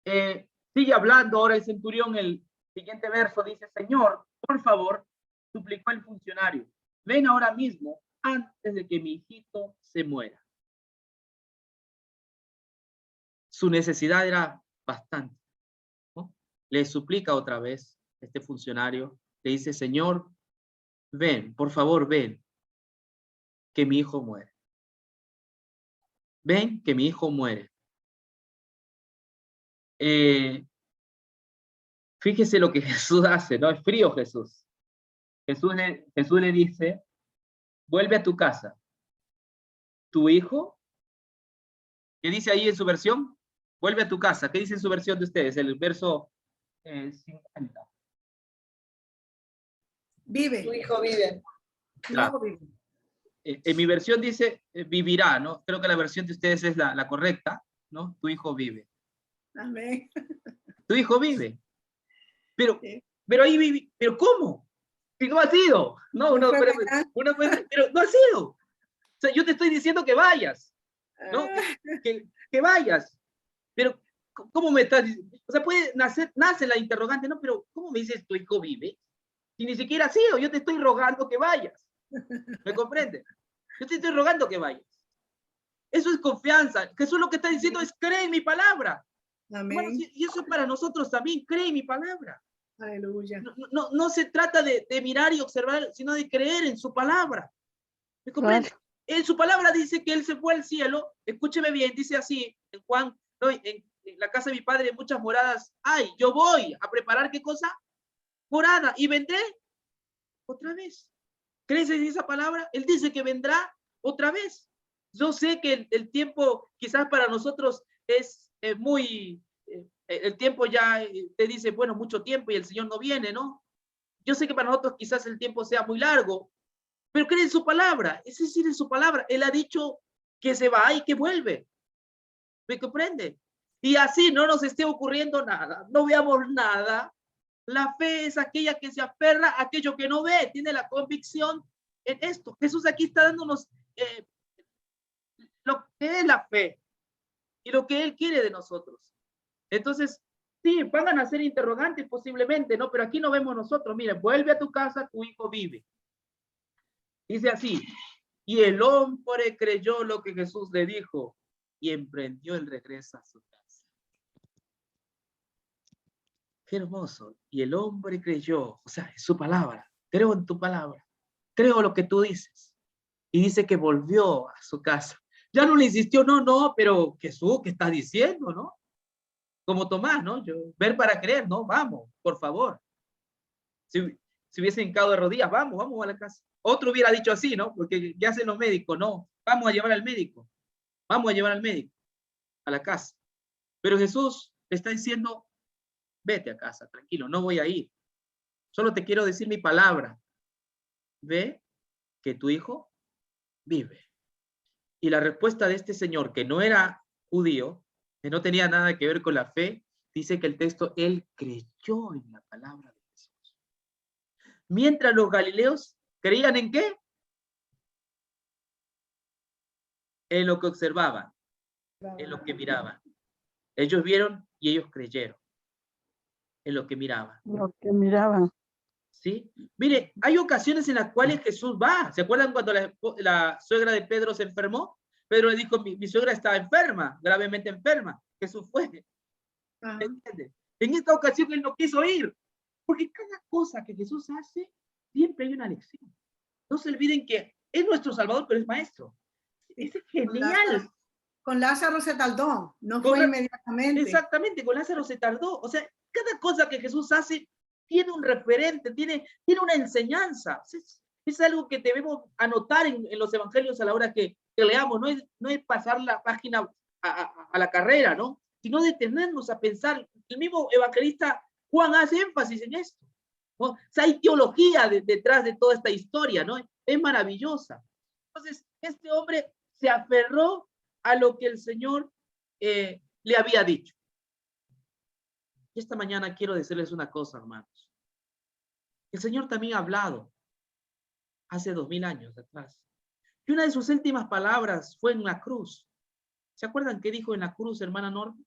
sigue hablando ahora el centurión. El siguiente verso dice, Señor, por favor, suplicó el funcionario, ven ahora mismo antes de que mi hijito se muera. Su necesidad era bastante, ¿no? Le suplica otra vez este funcionario, le dice, Señor, ven, por favor, ven, que mi hijo muere. Ven, que mi hijo muere. Fíjese lo que Jesús hace, ¿no? Es frío Jesús. Jesús le dice, vuelve a tu casa. ¿Tu hijo? ¿Qué dice ahí en su versión? Vuelve a tu casa. ¿Qué dice en su versión de ustedes? El verso 50. Vive. Tu hijo vive. Claro. No vive. En mi versión dice vivirá, ¿no? Creo que la versión de ustedes es la correcta, ¿no? Tu hijo vive. Amén. Tu hijo vive. Pero, Sí. pero ahí vive. ¿Pero cómo? Si no ha sido. No, pero no ha sido. O sea, yo te estoy diciendo que vayas, ¿no? Que vayas. Pero, ¿cómo me estás diciendo? O sea, nace la interrogante, ¿no? Pero, ¿cómo me dices tu hijo vive? Si ni siquiera ha sido, yo te estoy rogando que vayas. ¿Me comprendes? Yo te estoy rogando que vayas. Eso es confianza. Jesús lo que está diciendo es, cree en mi palabra. Amén. Bueno, y eso es para nosotros también, cree en mi palabra. Aleluya. No se trata de mirar y observar, sino de creer en su palabra. ¿Me comprende? En su palabra dice que él se fue al cielo. Escúcheme bien, dice así en Juan, ¿no? En la casa de mi padre muchas moradas hay. Yo voy a preparar, ¿qué cosa? Morada. Y vendré otra vez. ¿Crees en esa palabra? Él dice que vendrá otra vez. Yo sé que el tiempo quizás para nosotros es muy... el tiempo ya te dice, bueno, mucho tiempo y el Señor no viene, ¿no? Yo sé que para nosotros quizás el tiempo sea muy largo, pero cree en su palabra, es decir, en su palabra. Él ha dicho que se va y que vuelve. ¿Me comprende? Y así no nos esté ocurriendo nada, no veamos nada. La fe es aquella que se aferra a aquello que no ve, tiene la convicción en esto. Jesús aquí está dándonos lo que es la fe y lo que Él quiere de nosotros. Entonces, sí, van a ser interrogantes posiblemente, ¿no? Pero aquí no vemos nosotros. Miren, vuelve a tu casa, tu hijo vive. Dice así, y el hombre creyó lo que Jesús le dijo y emprendió el regreso a su casa. Qué hermoso. Y el hombre creyó, o sea, es su palabra. Creo en tu palabra. Creo lo que tú dices. Y dice que volvió a su casa. Ya no le insistió, no, pero Jesús, ¿qué estás diciendo, no? Como Tomás, ¿no? Ver para creer, ¿no? Vamos, por favor. Si hubiese hincado de rodillas, vamos a la casa. Otro hubiera dicho así, ¿no? Porque ¿qué hacen los médicos? No, vamos a llevar al médico. Vamos a llevar al médico a la casa. Pero Jesús le está diciendo, vete a casa, tranquilo, no voy a ir. Solo te quiero decir mi palabra. Ve que tu hijo vive. Y la respuesta de este señor, que no era judío, que no tenía nada que ver con la fe, dice que el texto, él creyó en la palabra de Jesús. Mientras los galileos creían en qué? En lo que observaban, en lo que miraban. Ellos vieron y ellos creyeron en lo que miraban. Lo que miraban. ¿Sí? Mire, hay ocasiones en las cuales Jesús va. ¿Se acuerdan cuando la suegra de Pedro se enfermó? Pedro le dijo, mi suegra está enferma, gravemente enferma. Jesús fue. ¿Me entiende? En esta ocasión él no quiso ir. Porque cada cosa que Jesús hace, siempre hay una lección. No se olviden que es nuestro Salvador, pero es maestro. Es genial. Con Lázaro se tardó, no fue inmediatamente. Exactamente, con Lázaro se tardó. O sea, cada cosa que Jesús hace tiene un referente, tiene una enseñanza. Es algo que debemos anotar en los evangelios a la hora que leamos. No es pasar la página a la carrera, ¿no? Sino detenernos a pensar. El mismo evangelista Juan hace énfasis en esto, ¿no? O sea, hay teología detrás de toda esta historia, ¿no? Es maravillosa. Entonces, este hombre se aferró a lo que el Señor le había dicho. Y esta mañana quiero decirles una cosa, hermanos. El Señor también ha hablado hace 2000 años atrás. Y una de sus últimas palabras fue en la cruz. ¿Se acuerdan qué dijo en la cruz, hermana Norma?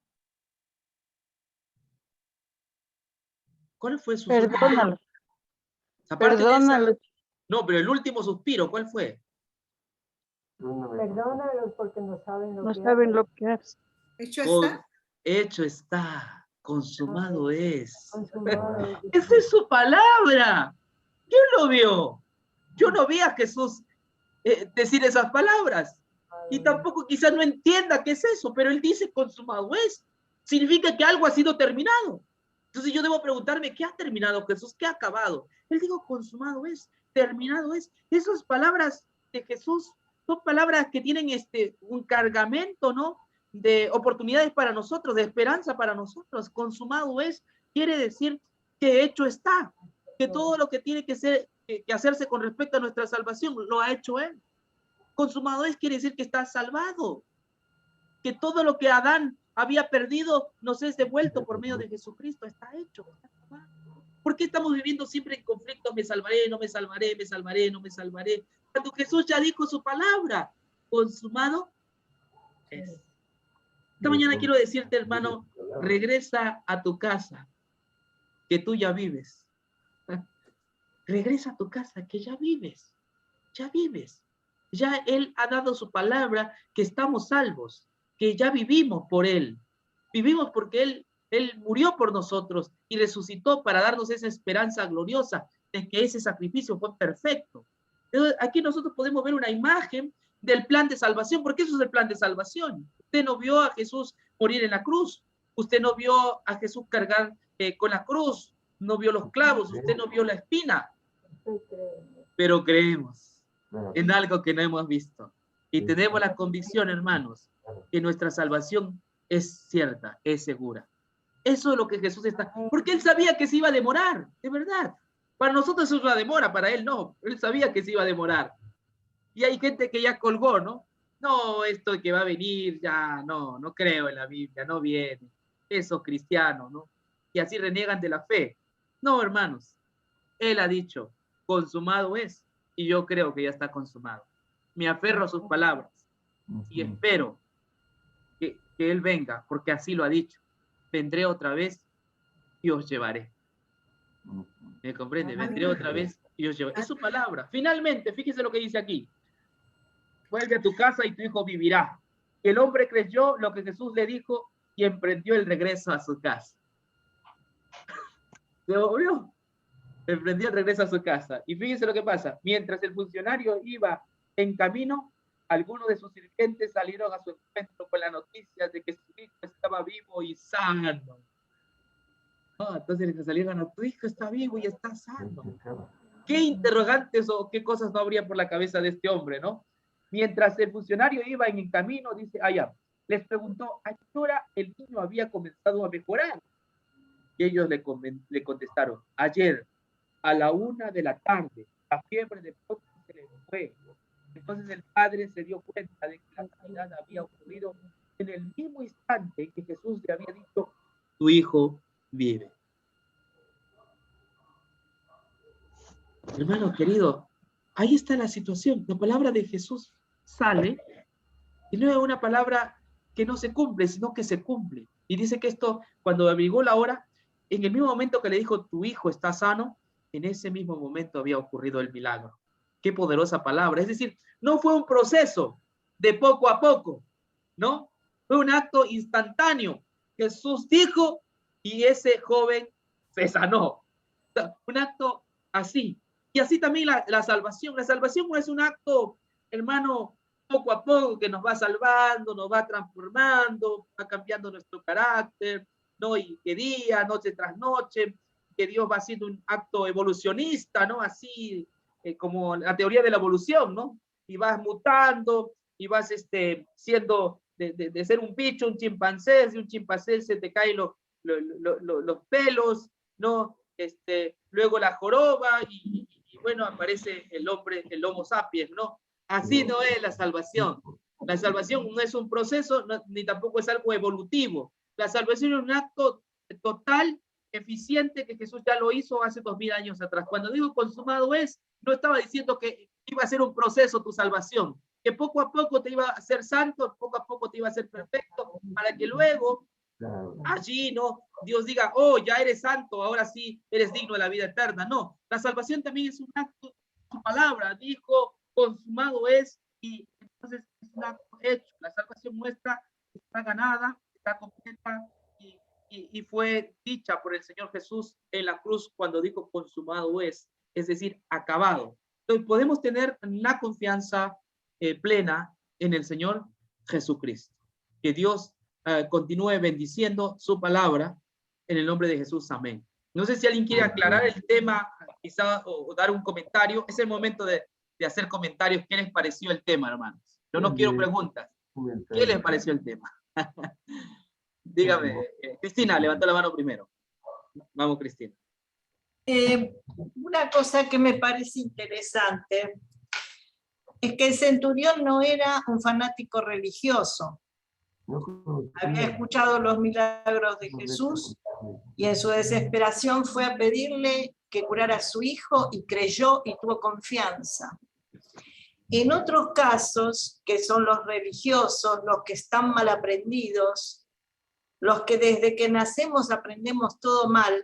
¿Cuál fue su Perdónalo. Perdónalo. No, pero el último suspiro, ¿cuál fue? Perdónalos porque no saben lo que hacen. Hecho está. Hecho está, consumado es. Consumado. Esa es su palabra. ¿Quién lo vio? Yo no vi a Jesús decir esas palabras. Y tampoco quizás no entienda qué es eso, pero él dice consumado es. Significa que algo ha sido terminado. Entonces yo debo preguntarme, ¿qué ha terminado Jesús? ¿Qué ha acabado? Él dijo consumado es, terminado es. Esas palabras de Jesús son palabras que tienen un cargamento, ¿no? De oportunidades para nosotros, de esperanza para nosotros. Consumado es, quiere decir que hecho está, que todo lo que tiene que hacerse con respecto a nuestra salvación lo ha hecho Él. Consumado es, quiere decir que está salvado, que todo lo que Adán había perdido nos es devuelto por medio de Jesucristo, está hecho. ¿Por qué estamos viviendo siempre en conflictos? Me salvaré, no me salvaré, me salvaré, no me salvaré. Cuando Jesús ya dijo su palabra, consumado es. Esta mañana quiero decirte, hermano, regresa a tu casa, que tú ya vives. Regresa a tu casa, que ya vives. Ya vives. Ya Él ha dado su palabra, que estamos salvos, que ya vivimos por Él. Vivimos porque Él murió por nosotros y resucitó para darnos esa esperanza gloriosa de que ese sacrificio fue perfecto. Entonces, aquí nosotros podemos ver una imagen del plan de salvación, porque eso es el plan de salvación. Usted no vio a Jesús morir en la cruz, usted no vio a Jesús cargar con la cruz, no vio los clavos, usted no vio la espina, pero creemos en algo que no hemos visto. Y tenemos la convicción, hermanos, que nuestra salvación es cierta, es segura. Eso es lo que Jesús está... Porque Él sabía que se iba a demorar, de verdad. Para nosotros eso es una demora, para Él no. Él sabía que se iba a demorar. Y hay gente que ya colgó, ¿no? no, esto que va a venir, ya no creo en la Biblia, no viene. Esos cristianos, ¿no? Y así reniegan de la fe. No, hermanos, Él ha dicho, consumado es, y yo creo que ya está consumado. Me aferro a sus palabras y espero que Él venga, porque así lo ha dicho. Vendré otra vez y os llevaré. ¿Me comprende? Vendré otra vez y os llevaré. Es su palabra. Finalmente, fíjese lo que dice aquí. Vuelve a tu casa y tu hijo vivirá. El hombre creyó lo que Jesús le dijo y emprendió el regreso a su casa. ¿Se volvió? Emprendió el regreso a su casa. Y fíjense lo que pasa. Mientras el funcionario iba en camino, algunos de sus sirvientes salieron a su encuentro con la noticia de que su hijo estaba vivo y sano. Entonces le salieron a tu hijo está vivo y está sano. ¿Qué interrogantes o qué cosas no habría por la cabeza de este hombre, no? Mientras el funcionario iba en el camino, dice, les preguntó, ¿a qué hora el niño había comenzado a mejorar? Y ellos le contestaron, ayer, a la 1 de la tarde, la fiebre de pronto se le fue. Entonces el padre se dio cuenta de que la sanidad había ocurrido en el mismo instante que Jesús le había dicho, tu hijo vive. Hermano querido, ahí está la situación. La palabra de Jesús sale y no es una palabra que no se cumple, sino que se cumple. Y dice que esto, cuando averiguó la hora, en el mismo momento que le dijo, tu hijo está sano, en ese mismo momento había ocurrido el milagro. Qué poderosa palabra. Es decir, no fue un proceso de poco a poco, ¿no? Fue un acto instantáneo. Jesús dijo y ese joven se sanó. O sea, un acto así. Y así también la salvación. La salvación no es un acto, hermano, poco a poco que nos va salvando, nos va transformando, va cambiando nuestro carácter, ¿no? Y que día, noche tras noche, que Dios va haciendo un acto evolucionista, ¿no? Así como la teoría de la evolución, ¿no? Y vas mutando, y vas siendo, de ser un bicho, un chimpancé, si un chimpancé se te caen los pelos, ¿no? Luego la joroba, y bueno, aparece el hombre, el Homo sapiens, ¿no? Así no es la salvación. La salvación no es un proceso, ni tampoco es algo evolutivo. La salvación es un acto total, eficiente, que Jesús ya lo hizo hace 2000 años atrás. Cuando digo consumado es, no estaba diciendo que iba a ser un proceso tu salvación, que poco a poco te iba a ser santo, poco a poco te iba a ser perfecto, para que luego allí, ¿no? Dios diga, oh, ya eres santo, ahora sí eres digno de la vida eterna. No, la salvación también es un acto, su palabra dijo, consumado es, y entonces es un acto hecho. La salvación nuestra está ganada, está completa, y fue dicha por el Señor Jesús en la cruz cuando dijo consumado es decir, acabado. Entonces podemos tener la confianza plena en el Señor Jesucristo. Que Dios continúe bendiciendo su palabra en el nombre de Jesús. Amén. No sé si alguien quiere aclarar el tema, quizá, o dar un comentario. Es el momento de hacer comentarios. ¿Qué les pareció el tema, hermanos? Yo no quiero preguntas. ¿Qué les pareció el tema? Dígame, Cristina, levantó la mano primero. Vamos, Cristina. Una cosa que me parece interesante es que el centurión no era un fanático religioso. Había escuchado los milagros de Jesús y en su desesperación fue a pedirle que curara a su hijo y creyó y tuvo confianza. En otros casos, que son los religiosos, los que están mal aprendidos, los que desde que nacemos aprendemos todo mal,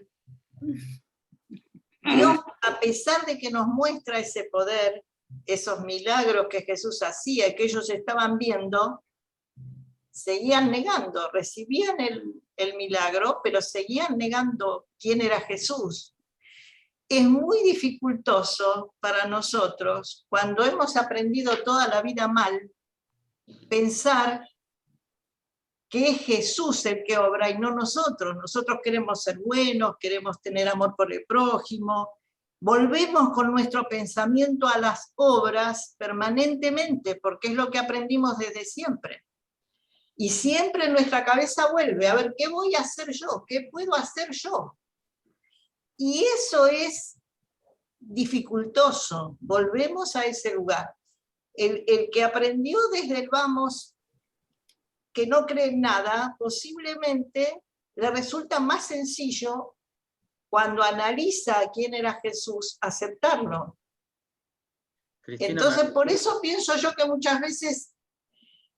Dios, a pesar de que nos muestra ese poder, esos milagros que Jesús hacía y que ellos estaban viendo, seguían negando, recibían el milagro, pero seguían negando quién era Jesús. Es muy dificultoso para nosotros, cuando hemos aprendido toda la vida mal, pensar que es Jesús el que obra y no nosotros. Nosotros queremos ser buenos, queremos tener amor por el prójimo. Volvemos con nuestro pensamiento a las obras permanentemente, porque es lo que aprendimos desde siempre. Y siempre en nuestra cabeza vuelve, a ver, ¿qué voy a hacer yo? ¿Qué puedo hacer yo? Y eso es dificultoso. Volvemos a ese lugar. el que aprendió desde el vamos, que no cree en nada, posiblemente le resulta más sencillo, cuando analiza quién era Jesús, aceptarlo. Cristina, Entonces, por eso pienso yo que muchas veces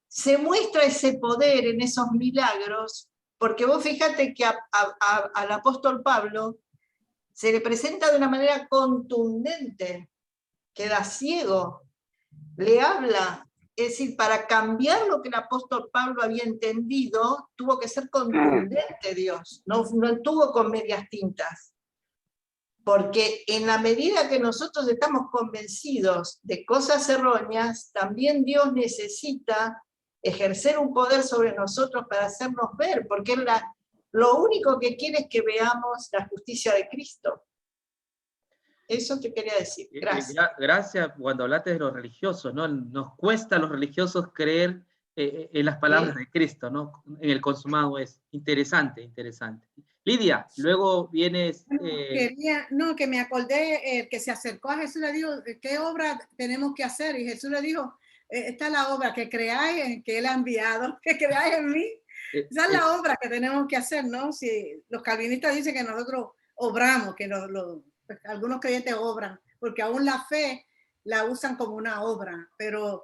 se muestra ese poder en esos milagros, porque vos fíjate que al apóstol Pablo se le presenta de una manera contundente, queda ciego, le habla. Es decir, para cambiar lo que el apóstol Pablo había entendido, tuvo que ser contundente Dios, no estuvo con medias tintas. Porque en la medida que nosotros estamos convencidos de cosas erróneas, también Dios necesita ejercer un poder sobre nosotros para hacernos ver, porque lo único que quiere es que veamos la justicia de Cristo. Eso te quería decir. Gracias. Gracias cuando hablaste de los religiosos, ¿no? Nos cuesta a los religiosos creer en las palabras de Cristo, ¿no? En el consumado es interesante, interesante. Lidia, luego vienes... que me acordé, que se acercó a Jesús, le dijo, ¿qué obra tenemos que hacer? Y Jesús le dijo, esta es la obra, que creáis en que Él ha enviado, que creáis en mí. Esa es la obra que tenemos que hacer, ¿no? Si los calvinistas dicen que nosotros obramos, que algunos creyentes obran, porque aún la fe la usan como una obra, pero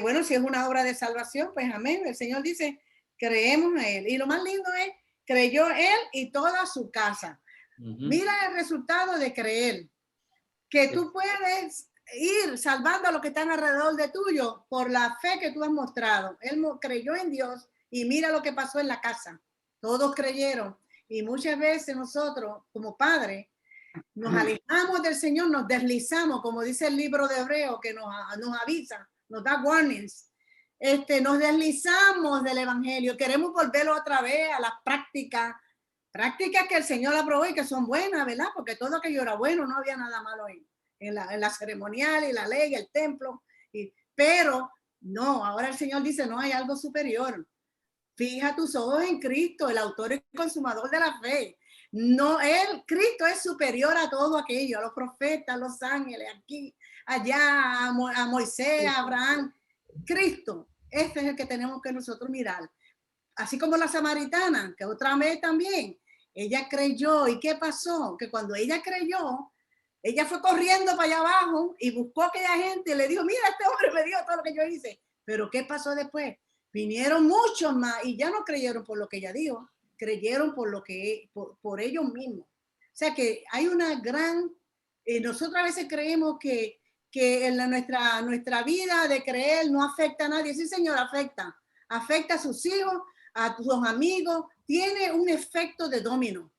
bueno, si es una obra de salvación, pues amén. El Señor dice, creemos en Él. Y lo más lindo es, creyó Él y toda su casa. Mira el resultado de creer, que tú puedes ir salvando a los que están alrededor de tuyo por la fe que tú has mostrado. Él creyó en Dios y mira lo que pasó en la casa. Todos creyeron. Y muchas veces nosotros, como padres, nos alejamos del Señor, nos deslizamos, como dice el libro de Hebreo, que nos avisa, nos da warnings. Nos deslizamos del Evangelio, queremos volverlo otra vez a las prácticas que el Señor aprobó y que son buenas, ¿verdad? Porque todo aquello era bueno, no había nada malo en la ceremonial y la ley, el templo. Pero no, ahora el Señor dice, no, hay algo superior. Fija tus ojos en Cristo, el autor y consumador de la fe. No, Cristo es superior a todo aquello, a los profetas, a los ángeles, aquí, allá, a Moisés, a Abraham. Cristo, este es el que tenemos que nosotros mirar. Así como la samaritana, que otra vez también, ella creyó. ¿Y qué pasó? Que cuando ella creyó, ella fue corriendo para allá abajo y buscó a aquella gente y le dijo, mira, este hombre me dio todo lo que yo hice. Pero ¿qué pasó después? Vinieron muchos más y ya no creyeron por lo que ella dijo, creyeron por ellos mismos. O sea que hay una gran... nosotros a veces creemos que en nuestra vida de creer no afecta a nadie. Sí, Señor, afecta a sus hijos, a tus amigos, tiene un efecto de dominó.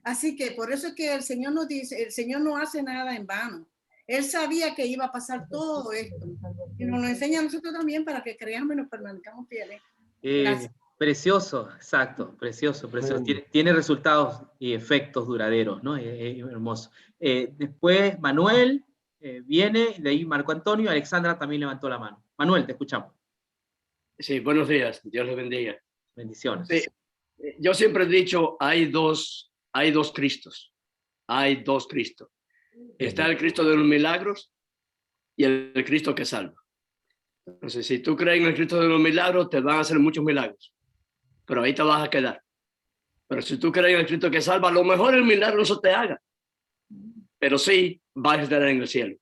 Así que por eso es que el Señor nos dice, el Señor no hace nada en vano. Él sabía que iba a pasar todo esto. Y nos lo enseña a nosotros también para que creamos y nos permanezcamos fieles. Precioso, exacto, precioso. Tiene resultados y efectos duraderos, ¿no? Hermoso. Después Manuel viene, de ahí Marco Antonio, Alexandra también levantó la mano. Manuel, te escuchamos. Sí, buenos días, Dios les bendiga. Bendiciones. Sí, yo siempre he dicho, hay dos Cristos, hay dos Cristos. Está el Cristo de los milagros y el Cristo que salva. Entonces, si tú crees en el Cristo de los milagros, te van a hacer muchos milagros, pero ahí te vas a quedar. Pero si tú crees en el Cristo que salva, a lo mejor el milagro no se te haga, pero sí vas a estar en el cielo.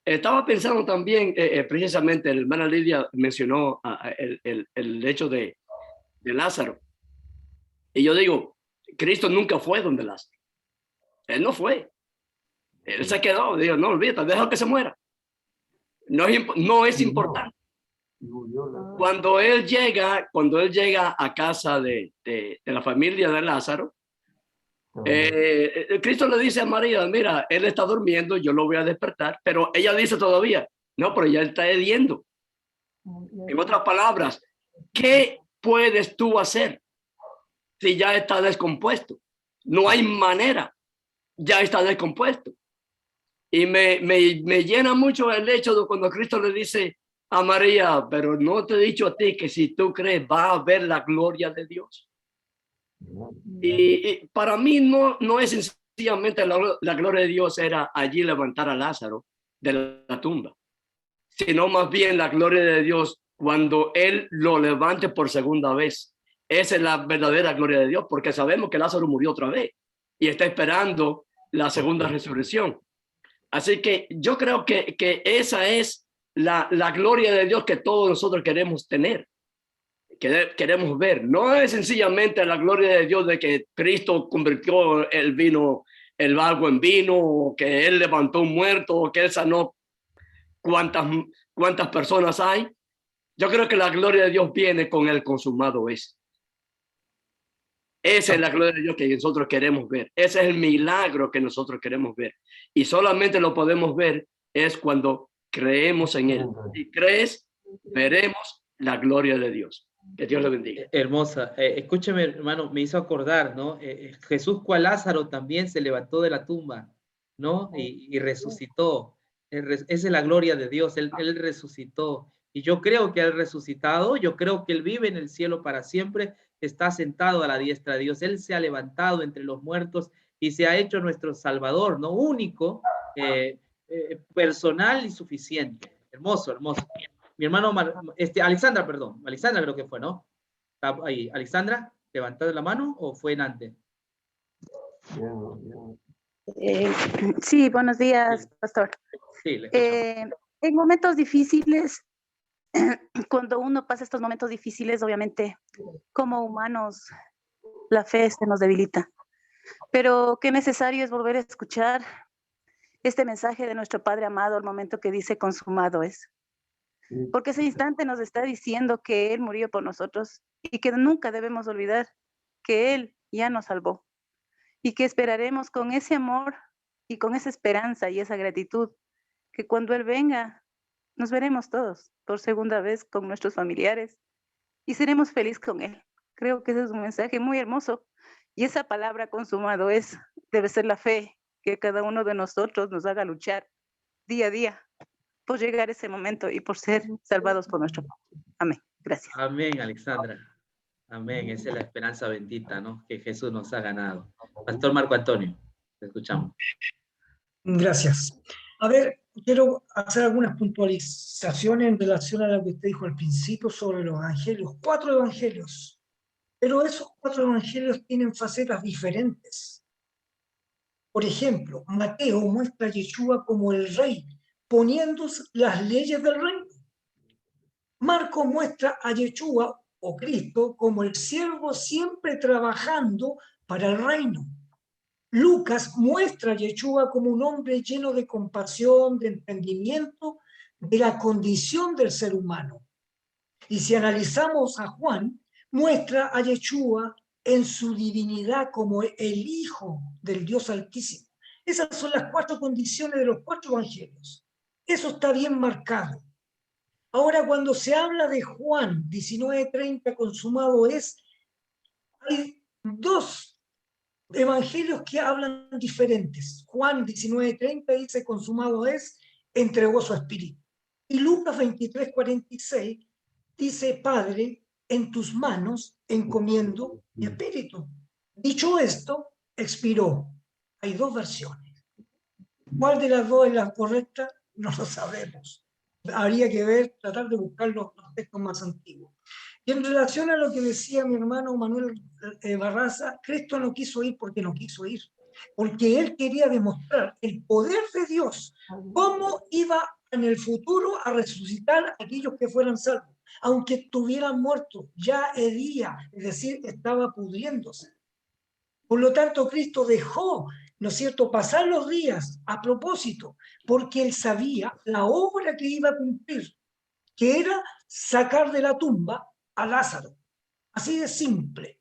Estaba pensando también, precisamente, la hermana Lidia mencionó el hecho de Lázaro. Y yo digo, Cristo nunca fue donde Lázaro. Él no fue. Él se quedó. Digo, no, olvídate, déjalo que se muera. No es importante. Cuando él llega a casa de la familia de Lázaro, Cristo le dice a María, mira, él está durmiendo, yo lo voy a despertar, pero ella dice todavía, no, pero ya está hediendo. En otras palabras, ¿qué puedes tú hacer si ya está descompuesto? No hay manera, ya está descompuesto. Y me llena mucho el hecho de cuando Cristo le dice a María, pero no te he dicho a ti que si tú crees va a ver la gloria de Dios. Y para mí no es sencillamente la gloria de Dios era allí levantar a Lázaro de la tumba, sino más bien la gloria de Dios cuando Él lo levante por segunda vez. Esa es la verdadera gloria de Dios, porque sabemos que Lázaro murió otra vez y está esperando la segunda resurrección. Así que yo creo que esa es la gloria de Dios que todos nosotros queremos tener, que queremos ver. No es sencillamente la gloria de Dios de que Cristo convirtió el agua en vino, o que Él levantó un muerto, o que Él sanó cuántas personas hay. Yo creo que la gloria de Dios viene con el consumado es. Esa es la gloria de Dios que nosotros queremos ver. Ese es el milagro que nosotros queremos ver. Y solamente lo podemos ver es cuando creemos en Él. Si crees, veremos la gloria de Dios. Que Dios le bendiga. Hermosa. Escúcheme, hermano, me hizo acordar, ¿no? Jesús, cual Lázaro, también se levantó de la tumba, ¿no? Y resucitó. Esa es la gloria de Dios. Él resucitó. Y yo creo que Él resucitado, yo creo que Él vive en el cielo para siempre, está sentado a la diestra de Dios. Él se ha levantado entre los muertos y se ha hecho nuestro Salvador, ¿no? Único, personal y suficiente. Hermoso, hermoso. Mi hermano, Alexandra, perdón. Alexandra creo que fue, ¿no? Ahí, Alexandra, ¿levantado la mano o fue en antes? Sí, buenos días, pastor. Sí, en momentos difíciles, cuando uno pasa estos momentos difíciles, obviamente, como humanos, la fe se nos debilita. Pero qué necesario es volver a escuchar este mensaje de nuestro Padre amado al momento que dice consumado es. Porque ese instante nos está diciendo que Él murió por nosotros y que nunca debemos olvidar que Él ya nos salvó y que esperaremos con ese amor y con esa esperanza y esa gratitud que cuando Él venga nos veremos todos por segunda vez con nuestros familiares y seremos felices con Él. Creo que ese es un mensaje muy hermoso y esa palabra consumado es, debe ser la fe que cada uno de nosotros nos haga luchar día a día por llegar a ese momento y por ser salvados por nuestro Padre. Amén. Gracias. Amén, Alexandra. Amén. Esa es la esperanza bendita, ¿no? Que Jesús nos ha ganado. Pastor Marco Antonio, te escuchamos. Gracias. A ver, quiero hacer algunas puntualizaciones en relación a lo que usted dijo al principio sobre los evangelios. 4 evangelios. Pero esos 4 evangelios tienen facetas diferentes. Por ejemplo, Mateo muestra a Yeshua como el rey, poniendo las leyes del reino. Marcos muestra a Yeshua o Cristo como el siervo siempre trabajando para el reino. Lucas muestra a Yeshua como un hombre lleno de compasión, de entendimiento de la condición del ser humano. Y si analizamos a Juan, muestra a Yeshua en su divinidad como el Hijo del Dios Altísimo. Esas son las 4 condiciones de los 4 evangelios. Eso está bien marcado. Ahora, cuando se habla de Juan 19:30 consumado es, hay 2 evangelios que hablan diferentes. Juan 19:30 dice consumado es, entregó su espíritu. Y Lucas 23:46 dice, Padre, en tus manos encomiendo mi espíritu. Dicho esto, expiró. Hay 2 versiones. ¿Cuál de las 2 es la correcta? No lo sabemos. Habría que ver, tratar de buscar los textos más antiguos. Y en relación a lo que decía mi hermano Manuel Barraza, Cristo no quiso ir porque no quiso ir, porque Él quería demostrar el poder de Dios, cómo iba en el futuro a resucitar a aquellos que fueran salvos, aunque estuvieran muertos, ya hería, es decir, estaba pudriéndose. Por lo tanto, Cristo dejó, ¿no es cierto?, pasar los días a propósito, porque Él sabía la obra que iba a cumplir, que era sacar de la tumba a Lázaro. Así de simple.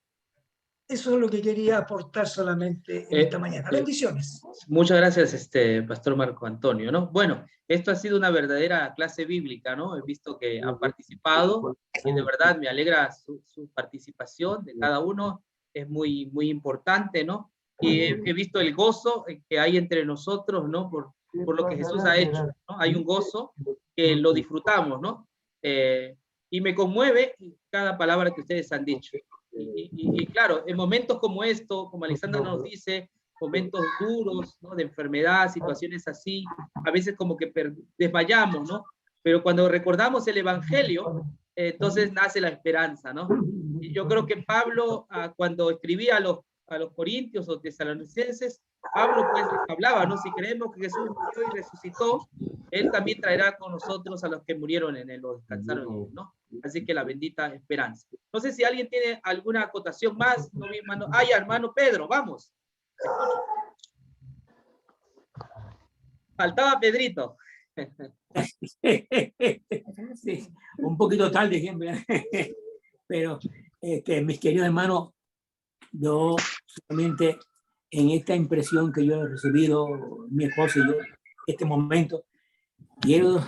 Eso es lo que quería aportar solamente en esta mañana. Bendiciones. Muchas gracias, Pastor Marco Antonio, ¿no? Bueno, esto ha sido una verdadera clase bíblica, ¿no? He visto que han participado y de verdad me alegra su participación de cada uno. Es muy, muy importante, ¿no? Y he visto el gozo que hay entre nosotros, ¿no? Por lo que Jesús ha hecho, ¿no? Hay un gozo que lo disfrutamos, ¿no? Y me conmueve cada palabra que ustedes han dicho. Y claro, en momentos como esto, como Alexandra nos dice, momentos duros, ¿no? De enfermedad, situaciones así, a veces como que desmayamos, ¿no? pero cuando recordamos el Evangelio, entonces nace la esperanza, ¿no? Y yo creo que Pablo, cuando escribía a los corintios o tesalonicenses, Pablo pues hablaba, ¿no? Si creemos que Jesús murió y resucitó, Él también traerá con nosotros a los que murieron en Él o descansaron en Él, ¿no? Así que la bendita esperanza. No sé si alguien tiene alguna acotación más. No, mi hermano. Ay, hermano Pedro, vamos. Faltaba Pedrito. Sí, un poquito tarde siempre, pero mis queridos hermanos, yo solamente en esta impresión que yo he recibido, mi esposa y yo, este momento, quiero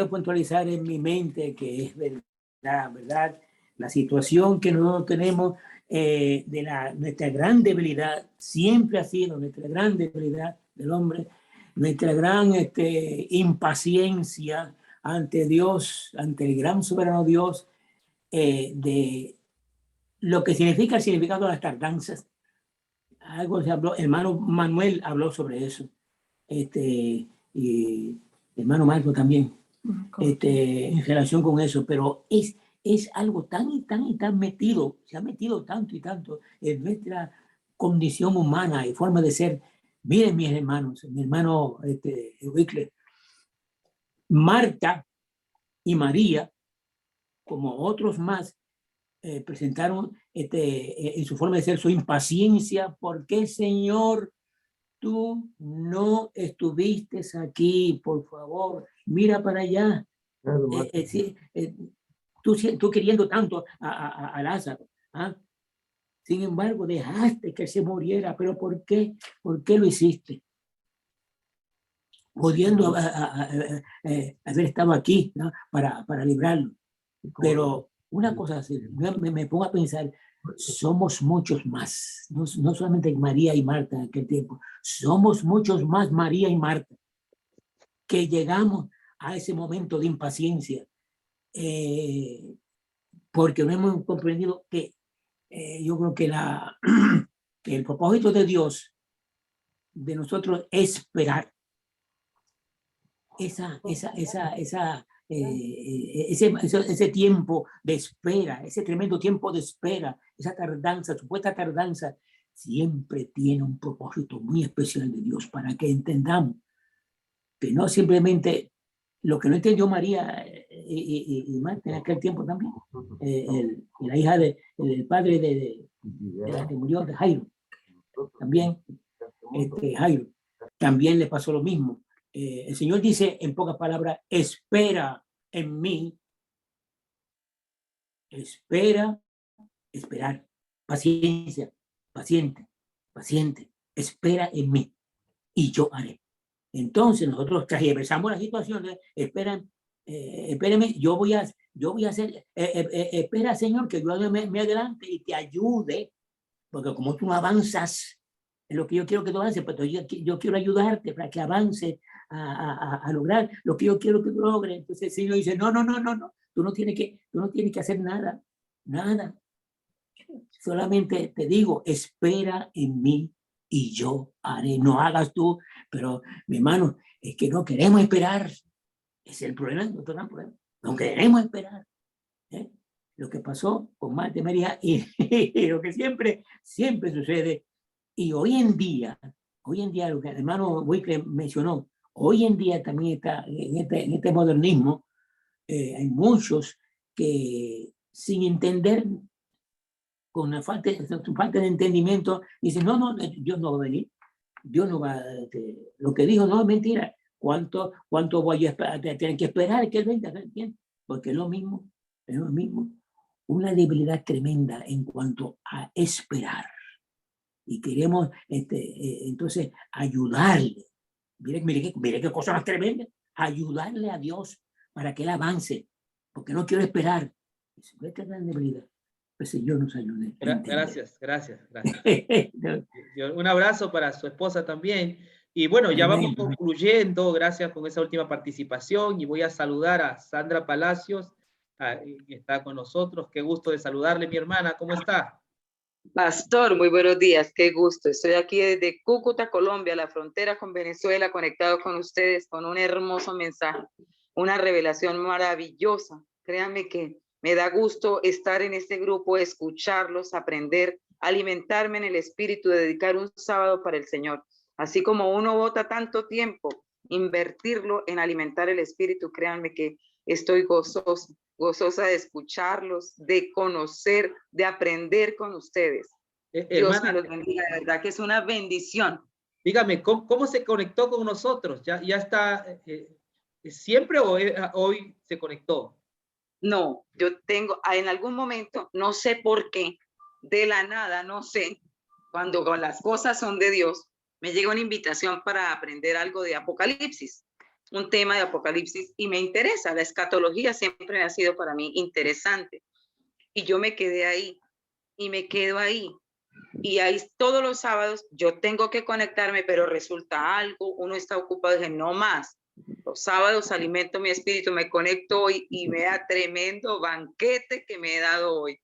puntualizar en mi mente que es verdad, la situación que nosotros tenemos nuestra gran debilidad, siempre ha sido nuestra gran debilidad del hombre, nuestra gran impaciencia ante Dios, ante el gran soberano Dios, de lo que significa el significado de las tardanzas. Algo se habló, hermano Manuel habló sobre eso, y hermano Marco también, en relación con eso, pero es algo tan y tan metido, se ha metido tanto y tanto en nuestra condición humana y forma de ser. Miren, mis hermanos, mi hermano Wickler, Marta y María, como otros más, presentaron en su forma de ser su impaciencia. ¿Por qué, Señor, tú no estuviste aquí? Por favor, mira para allá. Tú queriendo tanto a Lázaro, ¿ah? Sin embargo, dejaste que se muriera. ¿Pero por qué? ¿Por qué lo hiciste? Pudiendo haber estado aquí, ¿no? para librarlo. Pero una cosa así, me pongo a pensar, somos muchos más, no solamente María y Marta en aquel tiempo, somos muchos más María y Marta, que llegamos a ese momento de impaciencia, porque no hemos comprendido que yo creo que, que el propósito de Dios, de nosotros, es esperar. Ese tiempo de espera, ese tremendo tiempo de espera, esa tardanza, supuesta tardanza, siempre tiene un propósito muy especial de Dios, para que entendamos que no simplemente lo que no entendió María y Marta en aquel tiempo también, la hija del padre de la que murió, de Jairo, también Jairo, también le pasó lo mismo. El Señor dice en pocas palabras: espera en mí, esperar, paciencia, paciente, espera en mí y yo haré. Entonces nosotros transversamos las situaciones, espérame, yo voy a hacer, espera, Señor, que yo me adelante y te ayude, porque como tú no avanzas en lo que yo quiero que tú avances, pues yo quiero ayudarte para que avances a lograr lo que yo quiero que tú logres. Entonces el Señor dice: no, tú no tienes que hacer nada, solamente te digo, espera en mí y yo haré. No hagas tú. Pero mi hermano, es que no queremos esperar. Es el problema, nuestro gran problema. No queremos esperar. Lo que pasó con Marta y María y lo que siempre sucede. Y hoy en día, lo que el hermano Wickler mencionó, hoy en día también está en este modernismo, hay muchos que, sin entender, con la falta de entendimiento, dicen: no, Dios no va a venir, Dios no va, lo que dijo no es mentira. ¿Cuánto voy a esperar? Tienen que esperar que Él venga, porque es lo mismo, una debilidad tremenda en cuanto a esperar. Y queremos entonces ayudarle. Mire qué cosa más tremenda. Ayudarle a Dios para que Él avance, porque no quiero esperar. Es una gran debilidad. Pues Señor nos ayude. Gracias. Un abrazo para su esposa también. Y bueno, ya vamos concluyendo, gracias con esa última participación, y voy a saludar a Sandra Palacios, que está con nosotros. Qué gusto de saludarle, mi hermana, ¿cómo está? Pastor, muy buenos días, qué gusto. Estoy aquí desde Cúcuta, Colombia, la frontera con Venezuela, conectado con ustedes con un hermoso mensaje. una revelación maravillosa. Créanme que me da gusto estar en este grupo, escucharlos, aprender, alimentarme en el espíritu, dedicar un sábado para el Señor. Así como uno bota tanto tiempo, invertirlo en alimentar el espíritu, créanme que estoy gozosa de escucharlos, de conocer, de aprender con ustedes. Dios me los bendiga, de verdad que es una bendición. Dígame, ¿cómo se conectó con nosotros? ¿Ya está siempre o hoy se conectó? No, yo tengo, en algún momento, no sé por qué, de la nada, no sé, cuando las cosas son de Dios, me llega una invitación para aprender algo de Apocalipsis, un tema de Apocalipsis, y me interesa. La escatología siempre ha sido para mí interesante. Y yo me quedé ahí, y me quedo ahí. Y ahí todos los sábados yo tengo que conectarme, pero resulta algo, uno está ocupado, dije, no más. Los sábados alimento mi espíritu, me conecto hoy y me da tremendo banquete que me he dado hoy.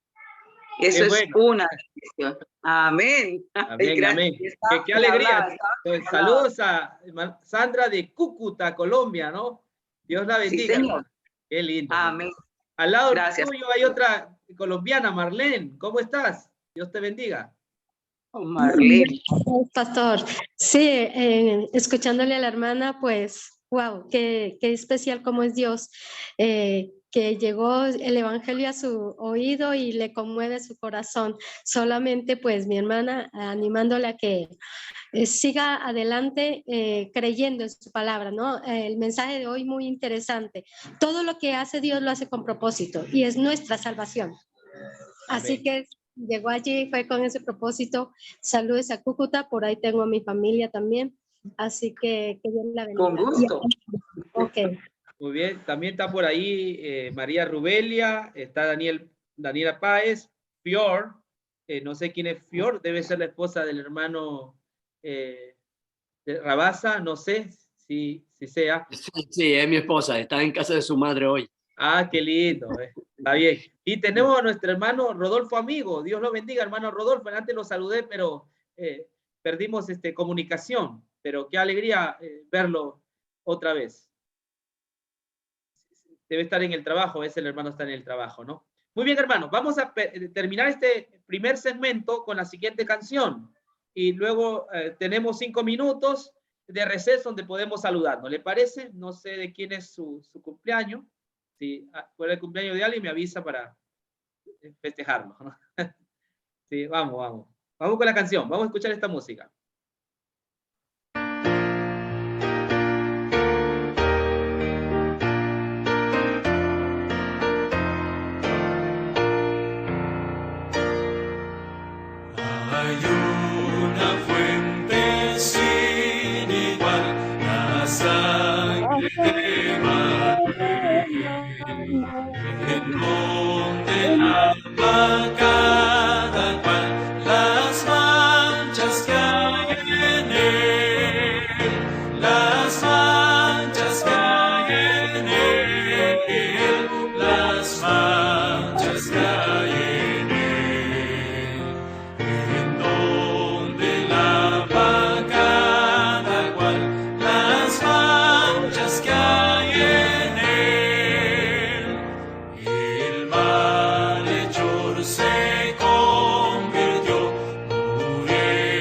Eso es una bendición. Amén. Amén, amén. Qué alegría. Saludos a Sandra de Cúcuta, Colombia, ¿no? Dios la bendiga. Sí, qué lindo. Amén. Al lado Gracias. tuyo hay otra colombiana, Marlene. ¿Cómo estás? Dios te bendiga. Marlene. Pastor, sí, escuchándole a la hermana, pues, wow, qué especial como es Dios, que llegó el evangelio a su oído y le conmueve su corazón. Solamente, pues, mi hermana animándola a que siga adelante creyendo en su palabra, ¿no? El mensaje de hoy muy interesante. Todo lo que hace Dios lo hace con propósito y es nuestra salvación. Así que llegó allí, fue con ese propósito. Saludos a Cúcuta, por ahí tengo a mi familia también. Así que Dios la bendiga. Con gusto. Ok. Muy bien, también está por ahí María Rubelia, está Daniela Páez, Fior, no sé quién es Fior, debe ser la esposa del hermano de Rabasa, no sé si sea. Sí, es mi esposa, está en casa de su madre hoy. Ah, qué lindo, está bien. Y tenemos a nuestro hermano Rodolfo Amigo, Dios lo bendiga, hermano Rodolfo, antes lo saludé, pero perdimos comunicación, pero qué alegría verlo otra vez. Debe estar en el trabajo, el hermano está en el trabajo, ¿no? Muy bien, hermanos, vamos a terminar este primer segmento con la siguiente canción, y luego tenemos 5 minutos de receso donde podemos saludarnos, ¿le parece? No sé de quién es su cumpleaños. Si fuera el cumpleaños de alguien, me avisa para festejarlo, ¿no? Sí, vamos con la canción, vamos a escuchar esta música. Hay una fuente sin igual, la sangre de María.